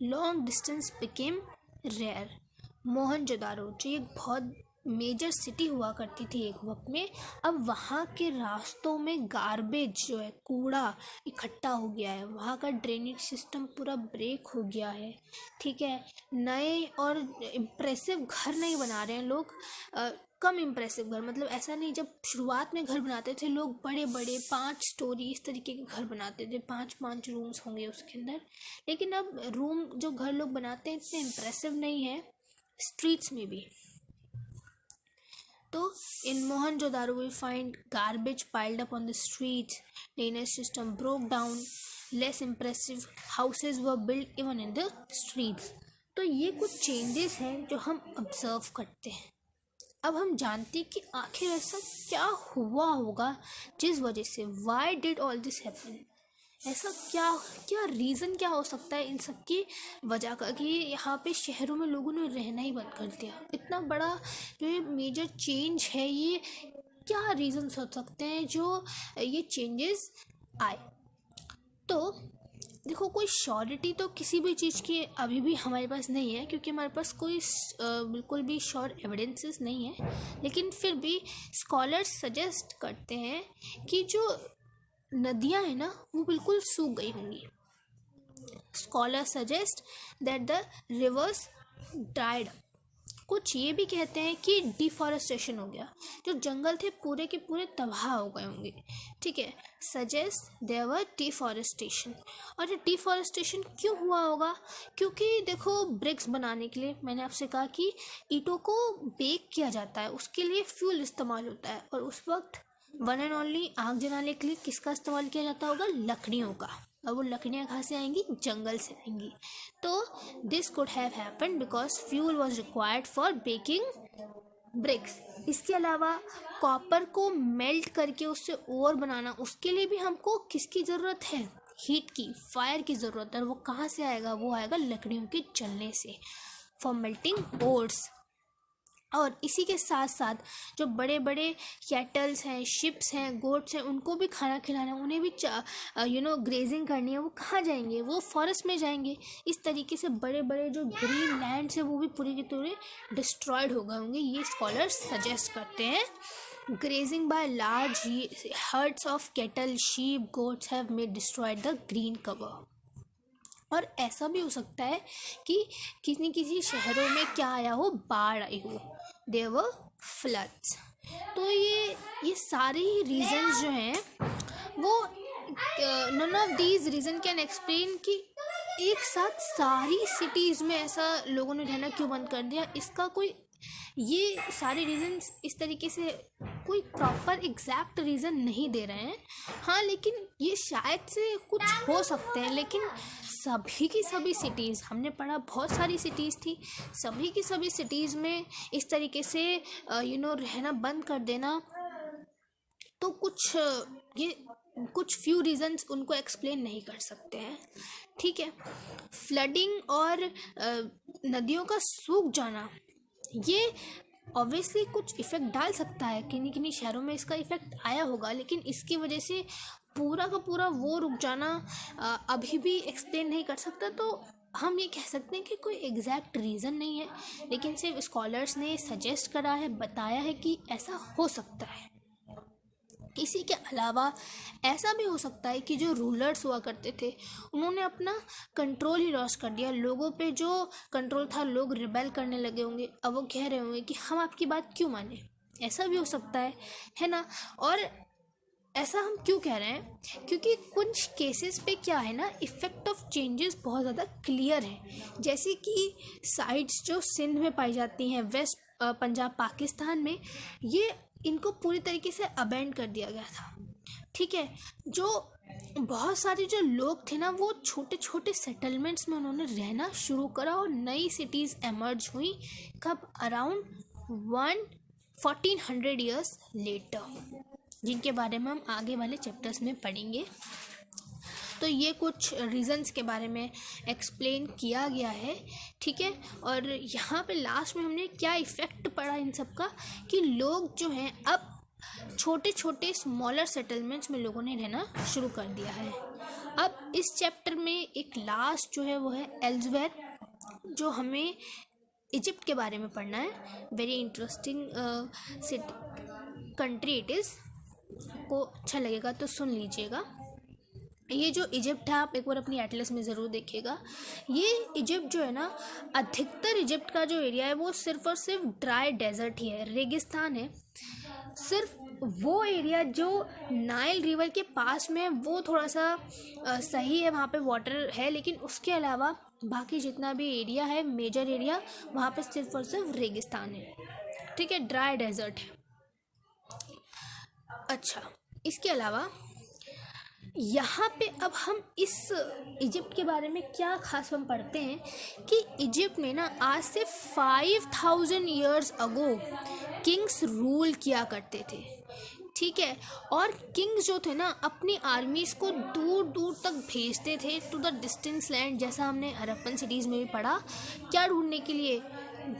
long distance became rare. Mohenjodaro जो एक बहुत मेजर सिटी हुआ करती थी एक वक्त में, अब वहाँ के रास्तों में गार्बेज जो है, कूड़ा इकट्ठा हो गया है, वहाँ का ड्रेनेज सिस्टम पूरा ब्रेक हो गया है। ठीक है, नए और इम्प्रेसिव घर नहीं बना रहे हैं लोग, कम इम्प्रेसिव घर, मतलब ऐसा नहीं, जब शुरुआत में घर बनाते थे लोग बड़े बड़े 5 स्टोरी इस तरीके के घर बनाते थे, 5 रूम्स होंगे उसके अंदर, लेकिन अब रूम जो घर लोग बनाते हैं इतने इम्प्रेसिव नहीं है स्ट्रीट्स में भी। तो in Mohenjo-daro we find garbage piled up on the streets, drainage system broke down, less impressive houses were built even in the streets. तो ये कुछ चेंजेस हैं जो हम ऑब्जर्व करते हैं। अब हम जानते हैं कि आखिर ऐसा क्या हुआ होगा जिस वजह से, why did all this happen, ऐसा क्या क्या रीज़न क्या हो सकता है इन सब की वजह का कि यहाँ पे शहरों में लोगों ने रहना ही बंद कर दिया। इतना बड़ा जो ये मेजर चेंज है, ये क्या रीज़न्स हो सकते हैं जो ये चेंजेस आए। तो देखो, कोई श्योरिटी तो किसी भी चीज़ की अभी भी हमारे पास नहीं है, क्योंकि हमारे पास कोई बिल्कुल भी श्योर एविडेंसेस नहीं है, लेकिन फिर भी स्कॉलर्स सजेस्ट करते हैं कि जो नदियाँ हैं ना वो बिल्कुल सूख गई होंगी। Scholars suggest that the reverse dried. कुछ ये भी कहते हैं कि डिफॉरेस्टेशन हो गया, जो जंगल थे पूरे के पूरे तबाह हो गए होंगे। ठीक है, सजेस्ट देयर वर डिफॉरेस्टेशन। और ये डिफॉरेस्टेशन क्यों हुआ होगा? क्योंकि देखो, ब्रिक्स बनाने के लिए मैंने आपसे कहा कि ईंटों को बेक किया जाता है, उसके लिए फ्यूल इस्तेमाल होता है, और उस वक्त वन एंड ओनली आग जलाने के लिए किसका इस्तेमाल किया जाता होगा? लकड़ियों का। और वो लकड़ियाँ कहाँ से आएंगी? जंगल से आएंगी। तो this could have happened because fuel was required for baking bricks. इसके अलावा कॉपर को मेल्ट करके उससे ओर बनाना, उसके लिए भी हमको किसकी ज़रूरत है? हीट की, फायर की ज़रूरत है। और वो कहाँ से आएगा? वो आएगा लकड़ियों के जलने से, फॉर मेल्टिंग ओर्स। और इसी के साथ साथ जो बड़े बड़े कैटल्स हैं, शिप्स हैं, गोट्स हैं, उनको भी खाना खिलाना, उन्हें भी ग्रेजिंग करनी है, वो कहाँ जाएंगे? वो फॉरेस्ट में जाएंगे। इस तरीके से बड़े बड़े जो ग्रीन लैंड्स हैं वो भी पूरे के पूरे डिस्ट्रॉयड हो गए होंगे, ये स्कॉलर्स सजेस्ट करते हैं। Grazing by large hertz of cattle, sheep, goats have made destroyed the green cover. और ऐसा भी हो सकता है कि किसी शहरों में क्या आया हो? बाढ़ आई हो, देयर वर फ्लड्स। तो ये सारे ही रीजंस जो हैं वो, none of these reason can explain कि एक साथ सारी सिटीज़ में ऐसा लोगों ने रहना क्यों बंद कर दिया। इसका कोई, ये सारे रीजंस इस तरीके से कोई प्रॉपर एग्जैक्ट रीज़न नहीं दे रहे हैं। हाँ, लेकिन ये शायद से कुछ हो सकते हैं, लेकिन सभी की सभी सिटीज़, हमने पढ़ा बहुत सारी सिटीज़ थी, सभी की सभी सिटीज़ में इस तरीके से रहना बंद कर देना, तो कुछ फ्यू रीजंस उनको एक्सप्लेन नहीं कर सकते हैं। ठीक है, फ्लडिंग और नदियों का सूख जाना, ये ऑब्वियसली कुछ इफ़ेक्ट डाल सकता है, किन्हीं किन्हीं शहरों में इसका इफ़ेक्ट आया होगा, लेकिन इसकी वजह से पूरा का पूरा वो रुक जाना अभी भी एक्सप्लेन नहीं कर सकता। तो हम ये कह सकते हैं कि कोई एग्जैक्ट रीज़न नहीं है, लेकिन सिर्फ स्कॉलर्स ने सजेस्ट करा है, बताया है कि ऐसा हो सकता है। इसी के अलावा ऐसा भी हो सकता है कि जो रूलर्स हुआ करते थे उन्होंने अपना कंट्रोल ही लॉस कर दिया, लोगों पे जो कंट्रोल था, लोग रिबेल करने लगे होंगे, अब वो कह रहे होंगे कि हम आपकी बात क्यों माने। ऐसा भी हो सकता है ना। और ऐसा हम क्यों कह रहे हैं, क्योंकि कुछ केसेस पे क्या है ना, इफ़ेक्ट ऑफ चेंजेस बहुत ज़्यादा क्लियर है। जैसे कि साइट्स जो सिंध में पाई जाती हैं, वेस्ट पंजाब पाकिस्तान में, ये इनको पूरी तरीके से अबैंड कर दिया गया था। ठीक है, जो बहुत सारे जो लोग थे ना, वो छोटे छोटे सेटलमेंट्स में उन्होंने रहना शुरू करा और नई सिटीज़ एमर्ज हुई। कब? अराउंड 1400 ईयर्स लेटर, जिनके बारे में हम आगे वाले चैप्टर्स में पढ़ेंगे। तो ये कुछ रीज़न्स के बारे में एक्सप्लेन किया गया है। ठीक है, और यहाँ पे लास्ट में हमने क्या इफ़ेक्ट पड़ा इन सब का, कि लोग जो हैं अब छोटे छोटे स्मॉलर सेटलमेंट्स में लोगों ने रहना शुरू कर दिया है। अब इस चैप्टर में एक लास्ट जो है वो है एल्सवेयर, जो हमें इजिप्ट के बारे में पढ़ना है। Very interesting country it is, आपको अच्छा लगेगा तो सुन लीजिएगा। ये जो इजिप्ट है, आप एक बार अपनी एटलस में ज़रूर देखिएगा। ये इजिप्ट जो है ना, अधिकतर इजिप्ट का जो एरिया है वो सिर्फ और सिर्फ ड्राई डेजर्ट ही है, रेगिस्तान है। सिर्फ वो एरिया जो नाइल रिवर के पास में है वो थोड़ा सा सही है, वहाँ पे वाटर है, लेकिन उसके अलावा बाकी जितना भी एरिया है, मेजर एरिया, वहाँ पे सिर्फ और सिर्फ रेगिस्तान है। ठीक है, ड्राई डेजर्ट है। अच्छा, इसके अलावा यहाँ पे अब हम इस इजिप्ट के बारे में क्या खास हम पढ़ते हैं कि इजिप्ट में ना आज से 5000 ईयर्स अगो किंग्स रूल किया करते थे। ठीक है, और किंग्स जो थे ना अपनी आर्मीज़ को दूर दूर तक भेजते थे टू द डिस्टेंस लैंड, जैसा हमने हड़प्पन सिटीज़ में भी पढ़ा। क्या ढूंढने के लिए?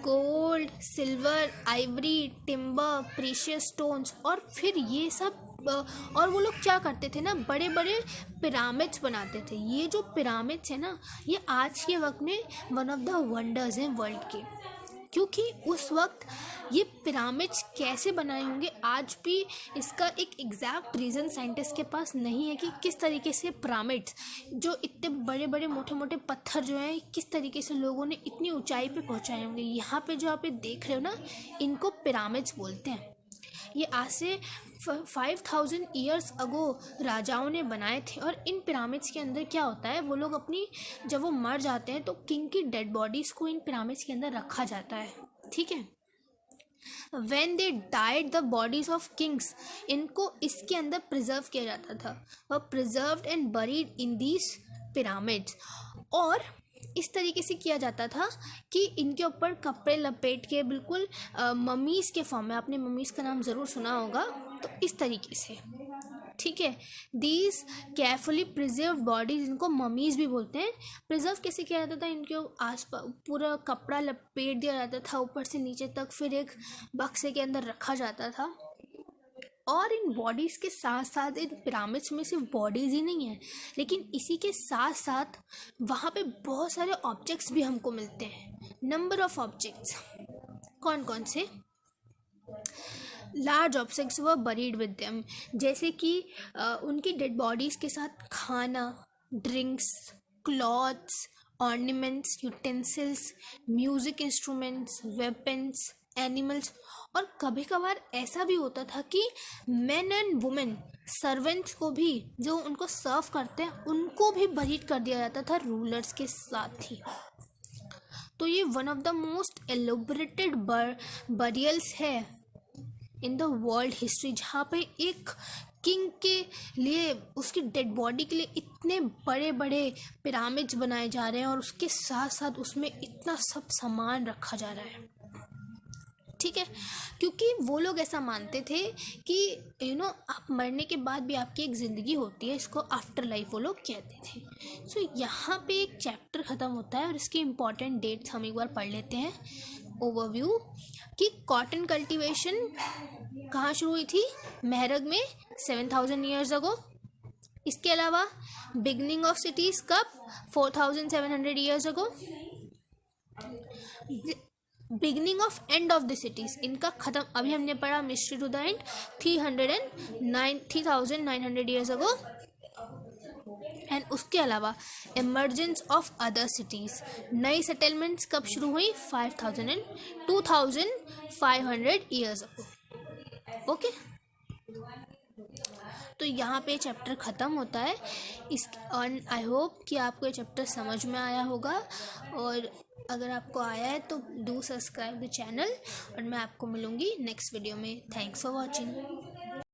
Gold, silver, Ivory, timber, precious stones. और फिर ये सब और वो लोग क्या करते थे ना, बड़े बड़े पिरामिड्स बनाते थे। ये जो पिरामिड्स है ना, ये आज के वक्त में वन ऑफ द वंडर्स हैं वर्ल्ड के, क्योंकि उस वक्त ये पिरामिड्स कैसे बनाए होंगे आज भी इसका एक एग्जैक्ट रीज़न साइंटिस्ट के पास नहीं है कि किस तरीके से पिरामिड्स, जो इतने बड़े बड़े मोटे मोटे पत्थर जो हैं, किस तरीके से लोगों ने इतनी ऊंचाई पे पहुंचाए होंगे। यहाँ पे जो आप देख रहे हो ना, इनको पिरामिड्स बोलते हैं। ये आज से 5000 ईयर्स अगो राजाओं ने बनाए थे। और इन पिरामिड्स के अंदर क्या होता है, वो लोग अपनी, जब वो मर जाते हैं तो किंग की डेड बॉडीज़ को इन पिरामिड्स के अंदर रखा जाता है। ठीक है, When they died the bodies of kings, इनको इसके अंदर प्रिजर्व किया जाता था, वह preserved and buried in these pyramids. और इस तरीके से किया जाता था कि इनके ऊपर कपड़े लपेट के, बिल्कुल ममीज़ के फॉर्म में, आपने ममीज़ का नाम ज़रूर सुना होगा, तो इस तरीके से। ठीक है, दीज केयरफुली प्रिजर्व बॉडीज, इनको ममीज़ भी बोलते हैं। प्रिजर्व कैसे किया जाता था, इनके आसपास पूरा कपड़ा लपेट दिया जाता था ऊपर से नीचे तक, फिर एक बक्से के अंदर रखा जाता था। और इन बॉडीज़ के साथ साथ इन पिरामिड्स में सिर्फ बॉडीज़ ही नहीं है, लेकिन इसी के साथ साथ वहाँ पे बहुत सारे ऑब्जेक्ट्स भी हमको मिलते हैं। नंबर ऑफ ऑब्जेक्ट्स कौन कौन से? Large objects were buried with them, जैसे कि उनकी डेड बॉडीज़ के साथ खाना, drinks, clothes, ornaments, utensils, music instruments, weapons, animals. और कभी कभार ऐसा भी होता था कि मेन एंड वुमेन सर्वेंट्स को भी, जो उनको सर्व करते हैं, उनको भी बरीड कर दिया जाता था रूलर्स के साथ ही। तो ये one of the most elaborated burials है इन द वर्ल्ड हिस्ट्री, जहाँ पे एक किंग के लिए, उसकी डेड बॉडी के लिए इतने बड़े बड़े पिरामिड्स बनाए जा रहे हैं और उसके साथ साथ उसमें इतना सब सामान रखा जा रहा है। ठीक है, क्योंकि वो लोग ऐसा मानते थे कि आप मरने के बाद भी आपकी एक ज़िंदगी होती है, इसको आफ्टर लाइफ वो लोग कहते थे। सो यहाँ पे एक चैप्टर ख़त्म होता है और इसकी इम्पॉर्टेंट डेट्स हम एक बार पढ़ लेते हैं। ओवरव्यू कि कॉटन कल्टीवेशन कहाँ शुरू हुई थी? मेहरग में 7000 ईयर्स अगो। इसके अलावा बिगनिंग ऑफ सिटीज़ कब? 4700 years ago. Beginning of end of the cities, इनका ख़त्म अभी हमने पढ़ा mystery to the end 3900 years ago. And उसके अलावा इमर्जेंस ऑफ अदर सिटीज़, नई सेटलमेंट्स कब शुरू हुई? 2500 ईयर्स अगो। ओके, तो यहाँ पे चैप्टर ख़त्म होता है इस। और आई होप कि आपको ये चैप्टर समझ में आया होगा, और अगर आपको आया है तो डू सब्सक्राइब द चैनल, और मैं आपको मिलूँगी नेक्स्ट वीडियो में। Thanks for watching.